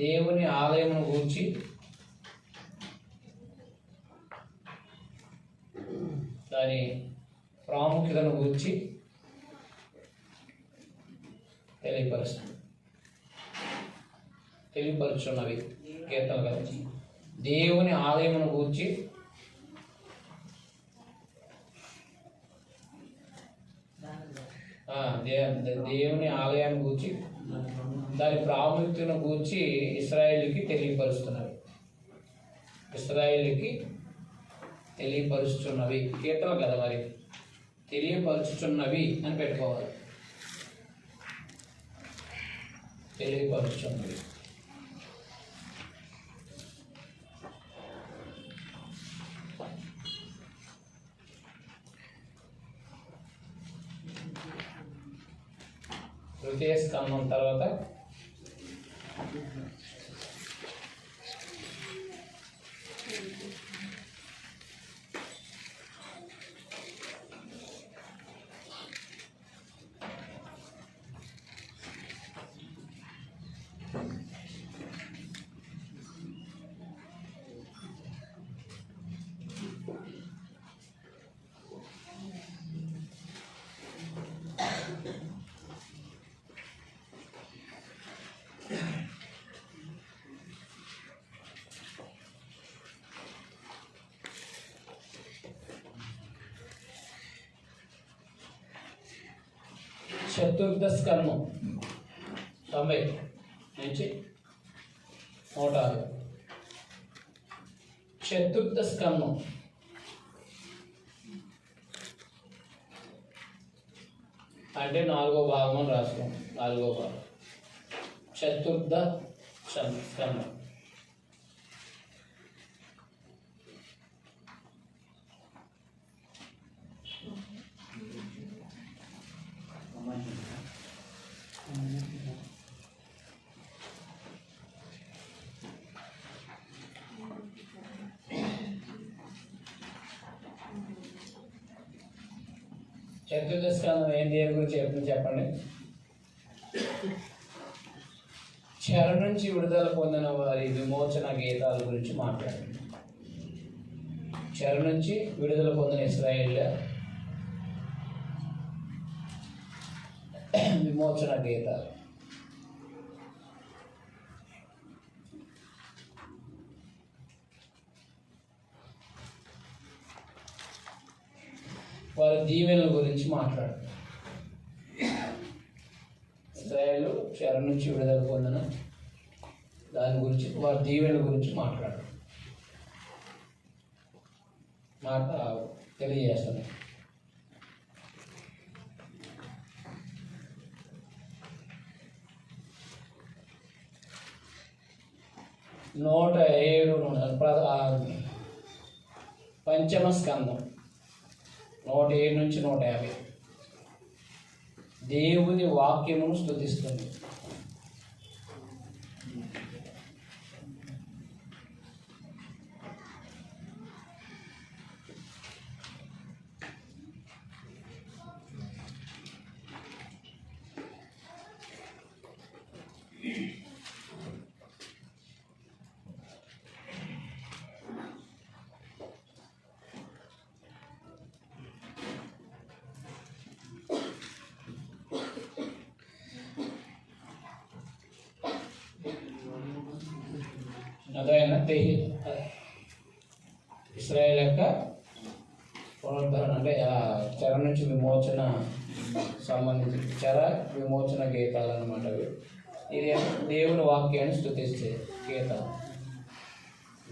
Speaker 1: దేవుని ఆలయమును గూర్చి దాని ప్రాముఖ్యతను గూర్చి తెలియపరుచున్నవి కీర్తనలు కదా. దేవుని ఆలయమును గూర్చి దేవుని ఆలయాన్ని గూర్చి దాని ప్రాముఖ్యతను గూర్చి ఇశ్రాయేలుకి తెలియపరుస్తున్నవి. ఇశ్రాయేలుకి తెలియపరుచున్నవి కీర్తనలు కదా, మరి తెలియపరుచున్నవి అని పెట్టుకోవాలి. తెలియపరుచున్నవి. తృతీయ స్కందం తర్వాత చతుర్థ స్కందం 90 నుంచి 106. చతుర్థ స్కందం అంటే 4వ భాగం అని రాసుకోండి. 4వ భాగం చతుర్థ స్కందం. చతుర్థ స్కందం ఏం దేని గురించి చెప్పండి. చెర నుంచి విడుదల పొందిన వారి విమోచన గీతాల గురించి మాట్లాడండి. చెర నుంచి విడుదల పొందిన ఇశ్రాయేల్ విమోచన గీతాలు. వారి దీవెనల గురించి మాట్లాడు. ఇశ్రాయేలు చెర నుంచి విడుదల పొందిన దాని గురించి, వారి దీవెనల గురించి మాట్లాడు. మాట తెలియజేస్తాను. నూట 7 పంచమ స్కందం 107 నుంచి 150. దేవుని వాక్యమును స్తుతిస్తుంది. అదైనా ఇశ్రాయేల్ యొక్క పునరుద్ధరణ అంటే చెర నుంచి విమోచన సంబంధించి చెర విమోచన గీతాలు అనమాట. ఇది దేవుని వాక్యాన్ని స్తుతిస్తే గీతాలు,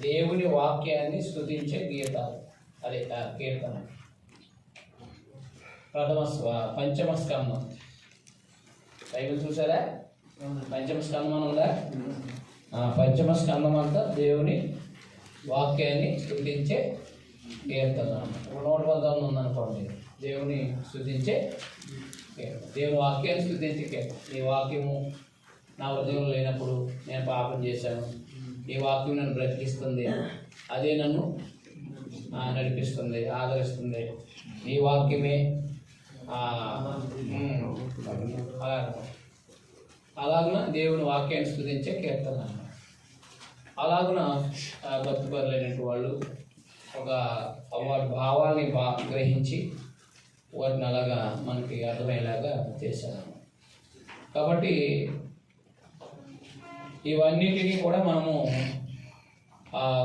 Speaker 1: దేవుని వాక్యాన్ని స్తుతించే గీతాలు, అదే కీర్తన. పంచమ స్కందం బైబిల్ చూసారా? పంచమ స్కందం అని ఉందా? పంచమ స్కందం అంతా దేవుని వాక్యాన్ని స్తుతించే కీర్తన. 119 ఉందనుకోండి, దేవుని స్తుతించే కీర్తన, దేవుని వాక్యాన్ని స్తుతించే కీర్తన. ఈ వాక్యము నా హృదయంలో లేనప్పుడు నేను పాపం చేశాను, ఈ వాక్యం నన్ను బ్రతికిస్తుంది, అదే నన్ను నడిపిస్తుంది, ఆదరిస్తుంది, ఈ వాక్యమే అలాగున దేవుని వాక్యాన్ని స్తుతించే కీర్తన. అలాగున భక్తిపరులైనటువంటి వాళ్ళు వాటి భావాన్ని గ్రహించి వాటిని అలాగా మనకి అర్థమయ్యేలాగా చేశారు. కాబట్టి ఇవన్నిటినీ కూడా మనము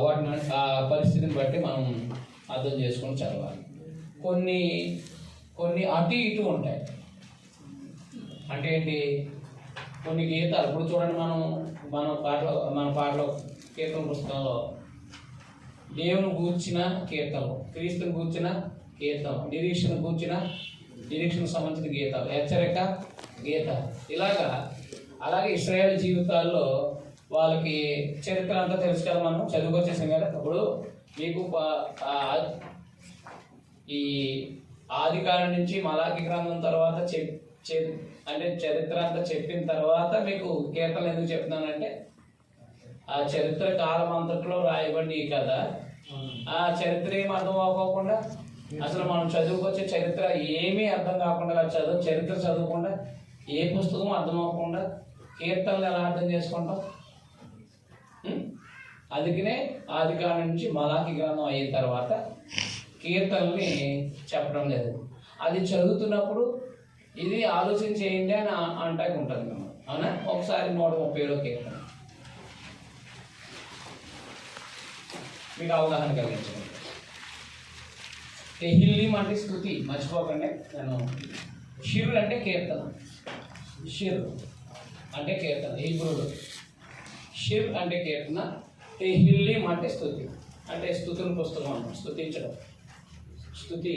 Speaker 1: వాటిని ఆ పరిస్థితిని బట్టి మనం అర్థం చేసుకొని చదవాలి. కొన్ని అటు ఇటు ఉంటాయి. అంటే ఏంటి? కొన్ని గీతాలు ఇప్పుడు చూడండి, మన పాటలో కీర్తన పుస్తకంలో దేవుని గూర్చిన కీర్తనలు, క్రీస్తుని గూర్చిన కీర్తనలు, నిరీక్షణ సంబంధించిన గీతాలు, హెచ్చరిక గీతాలు, అలాగే ఇశ్రాయేల్ జీవితాల్లో వాళ్ళకి చరిత్ర అంతా తెలుసు కదా, మనం చదువుకొచ్చేసాం కదా. ఇప్పుడు మీకు ఈ ఆదికాండం నుంచి మలాకి గ్రంథం తర్వాత అంటే చరిత్ర అంతా చెప్పిన తర్వాత మీకు కీర్తనలు ఎందుకు చెప్తున్నానంటే, ఆ చరిత్ర కాలం అంతట్లో రాయబడి కదా, ఆ చరిత్ర ఏమి అర్థం అవ్వకుండా, అసలు మనం చదువుకొచ్చే చరిత్ర ఏమీ అర్థం కాకుండా, చరిత్ర చదవకుండా, ఏ పుస్తకం అర్థం అవ్వకుండా కీర్తనలు ఎలా అర్థం చేసుకుంటాం? అందుకనే ఆదికాండం నుంచి మలాకి గ్రంథం అయిన తర్వాత కీర్తనల్ని చెప్పడం లేదు. అది చదువుతున్నప్పుడు ఇది ఆలోచన చేయండి అని అంటాకి ఉంటుంది మేము, అవునా? ఒకసారి 137 కీర్తన మీకు అవగాహన కలిగించండి. తెహిల్లీం అంటే స్తుతి, మర్చిపోకండి. నేను షిర్ అంటే కీర్తన, షిర్ అంటే కీర్తన, హీబ్రూలో షిర్ అంటే కీర్తన, తెహిల్లీం అంటే స్తుతి, అంటే స్తుతుల పుస్తకం అన్నమాట, స్తుతించడం, స్తుతి.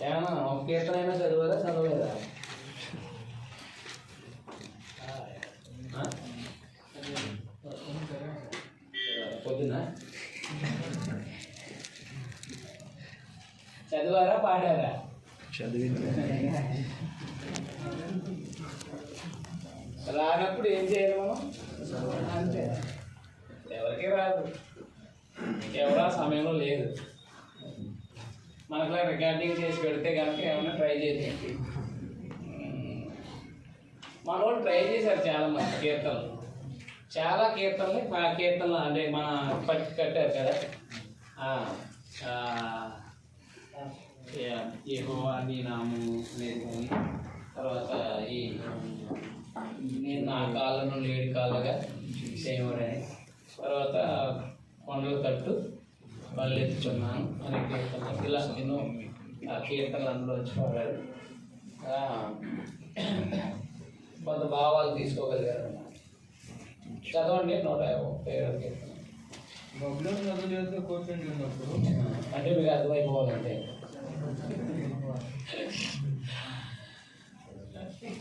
Speaker 1: ఏమన్నా ఒక కీర్తన అయినా చదవలేదా? పొద్దున చదివారా, పాడారా? రానప్పుడు ఏం చేయాలి మనం? అంతే, ఎవరికి రాదు, ఎవరా సమయంలో లేదు. మనకులా రికార్డింగ్ చేసి పెడితే కనుక ఏమైనా ట్రై చేసేది. మన వాళ్ళు ట్రై చేశారు చాలామంది కీర్తనలు, చాలా కీర్తనలు అంటే మన పట్టి కట్టారు కదా. యెహోవా నీ నామము అనేది కానీ, తర్వాత ఈ నేను నా కాళ్ళను లేడి కాళ్ళగా చేయమని, తర్వాత కొండలు తట్టు వాళ్ళు ఎత్తుచున్నాను అనే కీర్తనలు, ఇలా ఎన్నో కీర్తనలు అందులో వచ్చి పాడారు. కొంత భావాలు తీసుకోగలిగారు అన్నమాట. చదవండి 137 కీర్తన. అంటే మీకు అర్థమైపోవాలంటే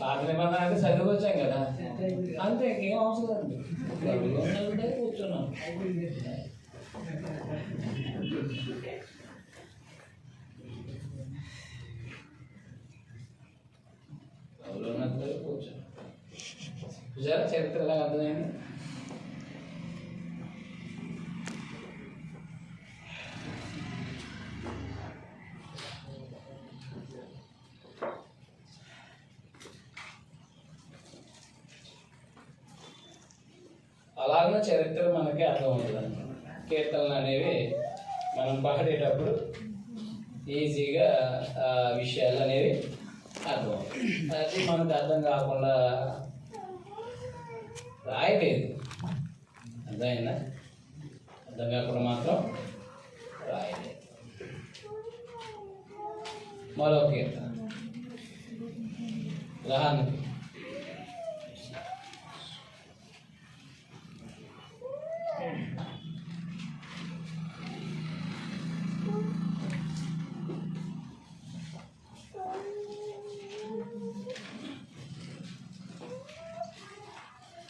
Speaker 1: పాత నిబంధన అంటే చదువుకొచ్చాం కదా, అంతే ఏం అవసరం అండి. కూర్చున్నాం. కూర్చున్నాం. చూసారా చరిత్ర ఎలాగ అర్థమైంది? అలాగే చరిత్ర మనకి అర్థమవుతుంది అనమాట. కీర్తనలు అనేవి మనం పాడేటప్పుడు ఈజీగా విషయాలు అనేవి అర్థమవుతాయి. అది మనకు అర్థం కాకుండా రాయలేదు. అర్థమైందా? అర్థం కాకుండా మాత్రం రాయలేదు. మరో కీర్తన ఉదాహరణకి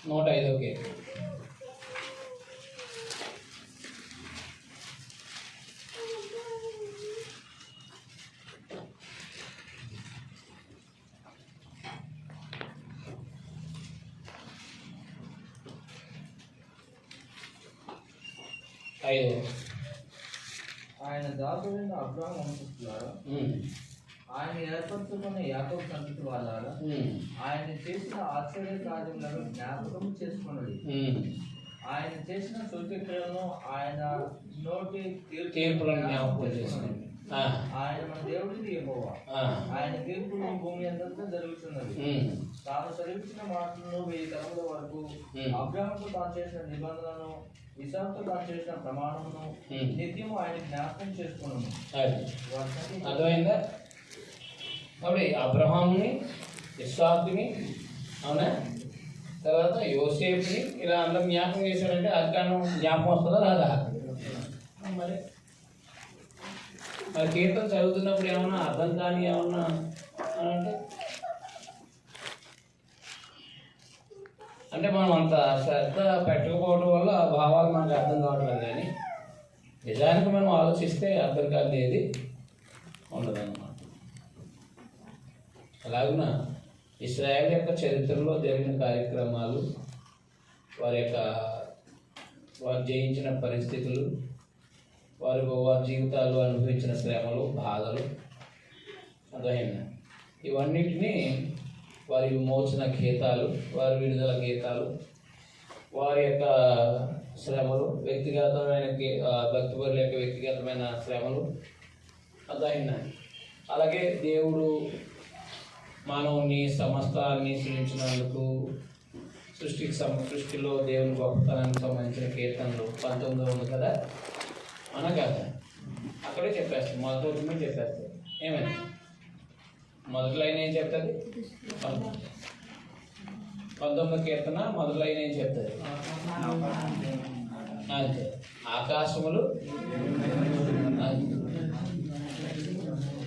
Speaker 1: నూట 5వ కీర్తన.
Speaker 5: ఆయన దాసుడైన అబ్రహాము వంశస్థులారా, ఆయన ఏర్పరచుకున్న యాకోబు సంతతి వాళ్ళారా, ఆయన చేసిన ఆశ్చర్య కార్యములను జ్ఞాపకం చేసుకున్నది. ఆయన చేసిన సూచక్రియలను, ఆయన నోటి
Speaker 1: తీర్పులను జ్ఞాపకం చేసుకున్నది.
Speaker 5: ఆయన మన దేవుడికి యెహోవా. ఆయన తీర్పులు భూమి అంతా జరుగుతున్నది. తాను సెలవిచ్చిన మాటలను 1000 తరముల వరకు, అబ్రహాముతో తాను చేసిన నిబంధనను, ఇస్సాకుతో తాను చేసిన ప్రమాణమును నిత్యము ఆయన జ్ఞాపకం చేసుకున్నాము.
Speaker 1: అర్థమైందా? కాబట్టి అబ్రహాముని, ఇస్సాకుని, అవునా, తర్వాత యోసేపుని ఇలా అందరం జ్ఞాపకం చేశారంటే అధికారం జ్ఞాపకం వస్తుందా రాదా? మరి కీర్తన చదువుతున్నప్పుడు ఏమన్నా అర్థం కాని ఏమన్నా అంటే మనం అంత శ్రద్ధ పెట్టకపోవడం వల్ల ఆ భావాలు మనకు అర్థం కావట్లేదు. కానీ నిజానికి మనం ఆలోచిస్తే అర్థం కాదు ఏది ఉండదన్నమాట. అలాగున ఇశ్రాయేల్ యొక్క చరిత్రలో జరిగిన కార్యక్రమాలు, వారు జయించిన పరిస్థితులు, వారి జీవితాల్లో అనుభవించిన శ్రమలు, బాధలు, అర్థమైందా, ఇవన్నిటినీ వారి విమోచన గీతాలు, వారి విడుదల గీతాలు, వారి యొక్క శ్రమలు, వ్యక్తిగతమైన భక్తిపరుల యొక్క వ్యక్తిగతమైన శ్రమలు, అర్థమైందా. అలాగే దేవుడు మానవుని సమస్తాన్ని సృష్టించినందుకు సృష్టిలో దేవుని గొప్పతనానికి సంబంధించిన కీర్తనలు 19 ఉంది కదా, అన కదా, అక్కడే చెప్పేస్తాం. మొదటి చెప్పేస్తాం. ఏమైనా మొదటి లైన్ ఏం చెప్తుంది? 19వ కీర్తన మొదటి లైన్ ఏం చెప్తుంది? అంతే, ఆకాశములు.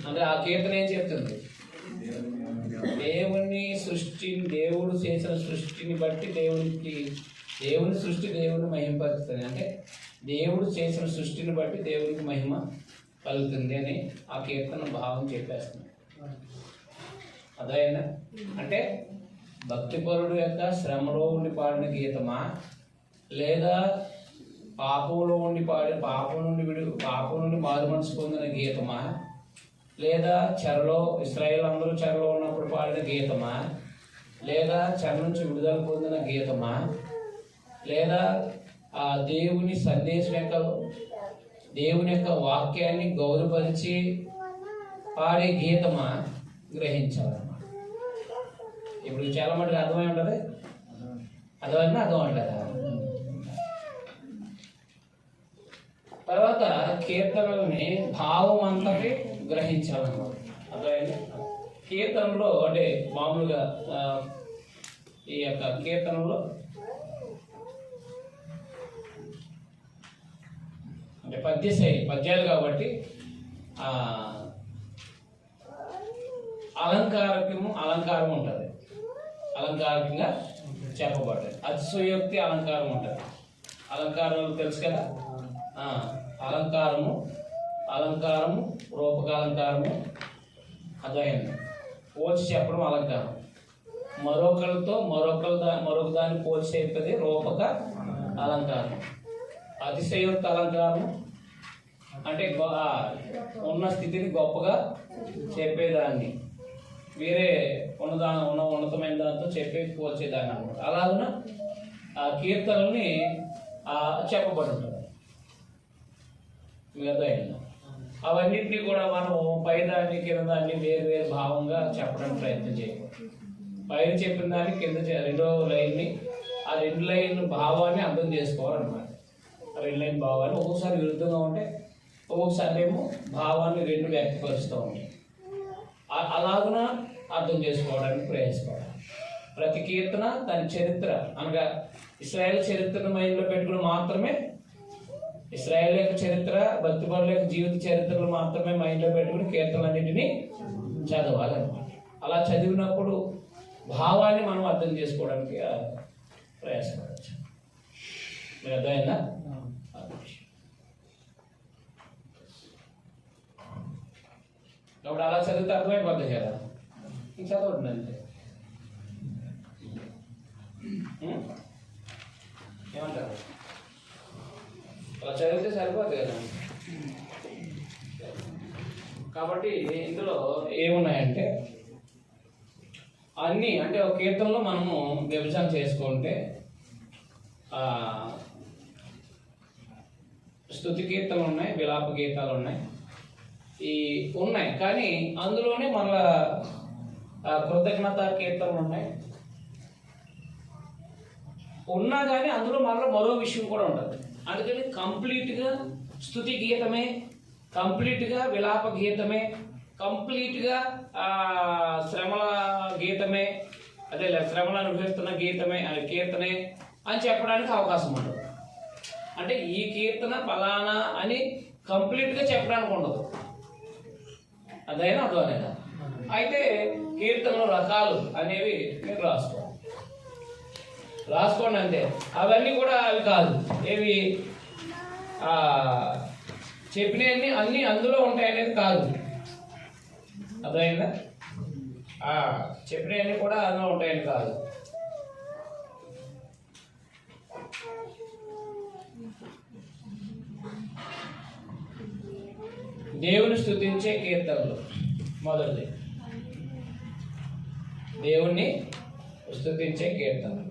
Speaker 1: అంటే ఆ కీర్తన ఏం చెప్తుంది? దేవుడు చేసిన సృష్టిని బట్టి దేవుని సృష్టి దేవుని మహిమపరుస్తుంది. అంటే దేవుడు చేసిన సృష్టిని బట్టి దేవునికి మహిమ కలుగుతుంది అని ఆ కీర్తన భావం చెప్పేస్తుంది. అదైనా అంటే భక్తిపరుడు యొక్క శ్రమలో ఉండి పాడిన గీతమా, లేదా పాపంలో ఉండి పాపం నుండి మారు మనసు పొందిన గీతమా, లేదా ఇశ్రాయేల్ అందరూ చెరలో ఉన్నప్పుడు పాడిన గీతమా, లేదా చెర నుంచి విడుదల పొందిన గీతమా, లేదా ఆ దేవుని సందేశం దేవుని యొక్క వాక్యాన్ని గౌరవపరిచి పాడే గీతమా గ్రహించాలన్నమాట. ఇప్పుడు చాలా మటుకు అర్థమై ఉంటుంది. అర్థమైనా అర్థం అంటారా? తర్వాత కీర్తనల్ని భావం అంతటి గ్రహించాలన్నమాట. అర్థమైంది. కీర్తనలో అంటే మామూలుగా ఈ యొక్క కీర్తనలో అంటే పద్యాలు కాబట్టి ఆ అలంకారం ఉంటుంది, అలంకారికంగా చెప్పబడ్డది. అతిశయోక్తి అలంకారం ఉంటుంది. అలంకారాలు తెలుసు కదా. అలంకారము రూపకాలంకారము అదైంది. పోల్చి చెప్పడం అలంకారం. మరొకరితో మరొక దాన్ని పోల్చి చెప్పేది రూపక అలంకారం. అతిశయోక్తి అలంకారం అంటే ఉన్న స్థితిని గొప్పగా చెప్పేదాన్ని, వేరే ఉన్నతమైన దాంతో పోల్చేదాన్ని అనమాట. అలాగన ఆ కీర్తనల్ని చెప్పబడి ఉంటుంది. మీకు అర్థమైందా? అవన్నింటినీ కూడా మనం పైదాన్ని కిందదాన్ని వేరు భావంగా చెప్పడానికి ప్రయత్నం చేయకూడదు. పైన చెప్పిన దాన్ని కింద రెండో లైన్ని, ఆ రెండు లైన్ భావాన్ని అర్థం చేసుకోవాలన్నమాట. ఆ రెండు లైన్ భావాన్ని ఒక్కొక్కసారి విరుద్ధంగా ఉంటే, ఒక్కొక్కసారి ఏమో భావాన్ని రెండు వ్యక్తపరుస్తూ ఉంటాయి. అలాగున అర్థం చేసుకోవడానికి ప్రయాసపడాలి. ప్రతి కీర్తన దాని చరిత్ర అనగా ఇశ్రాయేల్ చరిత్రను మైండ్లో పెట్టుకుని మాత్రమే, ఇశ్రాయేల్ యొక్క చరిత్ర, భక్తిపరుల యొక్క జీవిత చరిత్రలు మాత్రమే మైండ్లో పెట్టుకుని కీర్తనలన్నింటినీ చదవాలన్నమాట. అలా చదివినప్పుడు భావాన్ని మనం అర్థం చేసుకోవడానికి ప్రయాసపడవచ్చు. మీరు అర్థమైందా? కాబట్టి అలా చదివితే అర్థమైపోద్ది కదా. ఇంక చదవండి అంతే. ఏమంటారు? అలా చదివితే సరిపోద్ది కదా. కాబట్టి ఇందులో ఏమున్నాయంటే అన్నీ, అంటే ఒక కీర్తనలో మనము విభజన చేసుకుంటే స్తుతి కీర్తనలు ఉన్నాయి, విలాప గీతాలు ఉన్నాయి, ఉన్నాయి. కానీ అందులోనే మళ్ళా కృతజ్ఞతా కీర్తనలు ఉన్నాయి. ఉన్నా కానీ అందులో మళ్ళీ మరో విషయం కూడా ఉంటుంది. అందుకని కంప్లీట్గా స్తుతి గీతమే, కంప్లీట్గా విలాప గీతమే, కంప్లీట్గా శ్రమల గీతమే, అదే శ్రమలు అనుభవిస్తున్న గీతమే కీర్తనే అని చెప్పడానికి అవకాశం ఉండదు. అంటే ఈ కీర్తన ఫలానా అని కంప్లీట్గా చెప్పడానికి ఉండదు. అదైనా అదోనైనా. అయితే కీర్తనలు రకాలు అనేవి మీరు రాసుకోండి అంతే. అవన్నీ కూడా అవి కాదు, ఏవి చెప్పినవన్నీ అన్నీ అందులో ఉంటాయనేది కాదు. అదైనా చెప్పినవన్నీ కూడా అందులో ఉంటాయని కాదు. దేవుని స్తుతించే కీర్తనలు మొదటిది. దేవుణ్ణి స్తుతించే కీర్తనలు.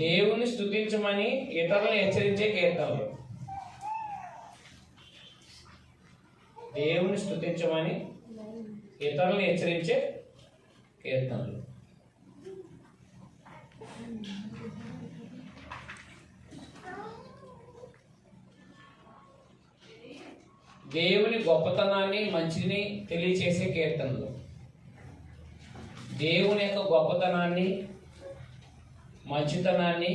Speaker 1: దేవుని స్తుతించమని ఇతరులను హెచ్చరించే కీర్తనలు. దేవుని స్తుతించమని ఇతరులను హెచ్చరించే కీర్తనలు. దేవుని గొప్పతనాన్ని మంచిని తెలియచేసే కీర్తనలు. దేవుని యొక్క గొప్పతనాన్ని మంచితనాన్ని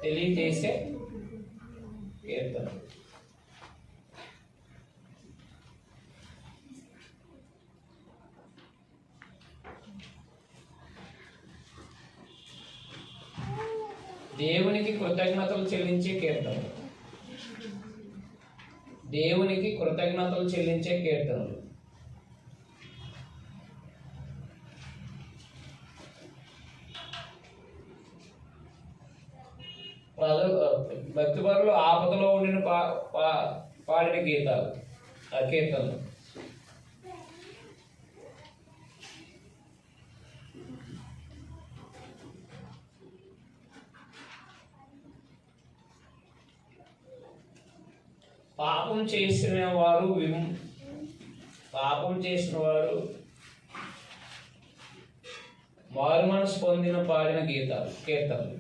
Speaker 1: తెలియజేసే కీర్తనలు. దేవునికి కృతజ్ఞతలు చెల్లించే కీర్తనలు. దేవునికి కృతజ్ఞతలు చెల్లించే కీర్తనలు. భక్తిపరులు ఆపదలో ఉండిన పాడిన గీతాలు, కీర్తనలు. పాపం చేసిన వారు మారు మనసు పొందిన పాడిన గీతాలు, కీర్తనలు.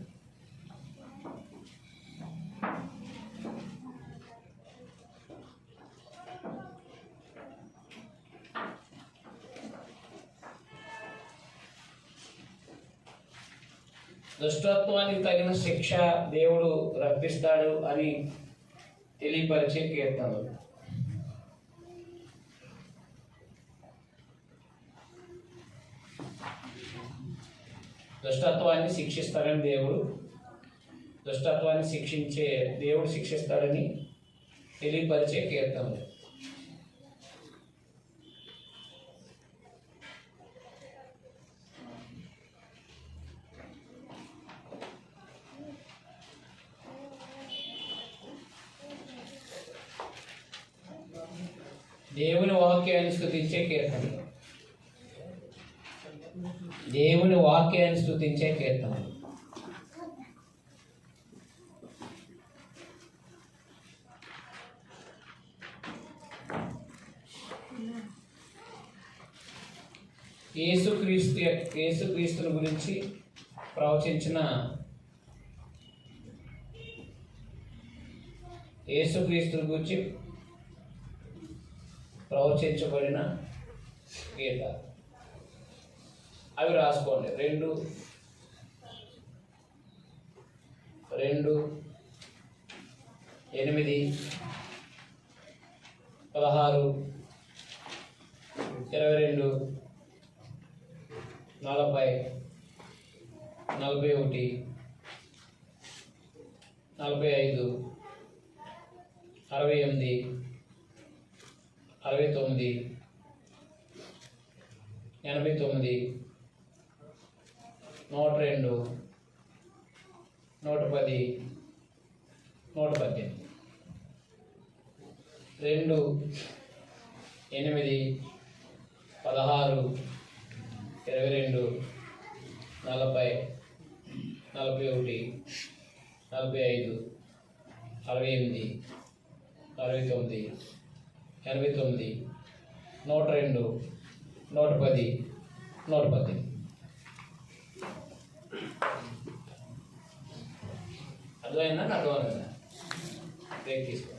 Speaker 1: దుష్టత్వానికి తగిన శిక్ష దేవుడు రప్పిస్తాడు అని తెలియపరిచే కీర్తనలు. దుష్టత్వాన్ని శిక్షిస్తాడని దుష్టత్వాన్ని దేవుడు శిక్షిస్తాడని తెలియపరిచే కీర్తనలు. దేవుని వాక్యాన్ని స్తుతించే కీర్తనలు. దేవుని వాక్యాన్ని స్తుతించే కీర్తనలు. యేసుక్రీస్తుని గురించి ప్రవచించిన యేసుక్రీస్తుని గురించి ప్రవచించబడిన గీత అవి రాసుకోండి. 2:8, 16, 22, 40, 41, 45, 68, 69, 89, 102, 110, 118. 2, 8, 16, 22, 40, 41, 45, 68, 69, 89, 102, 110, 118. అర్థమైందా? బ్రేక్ తీసుకో.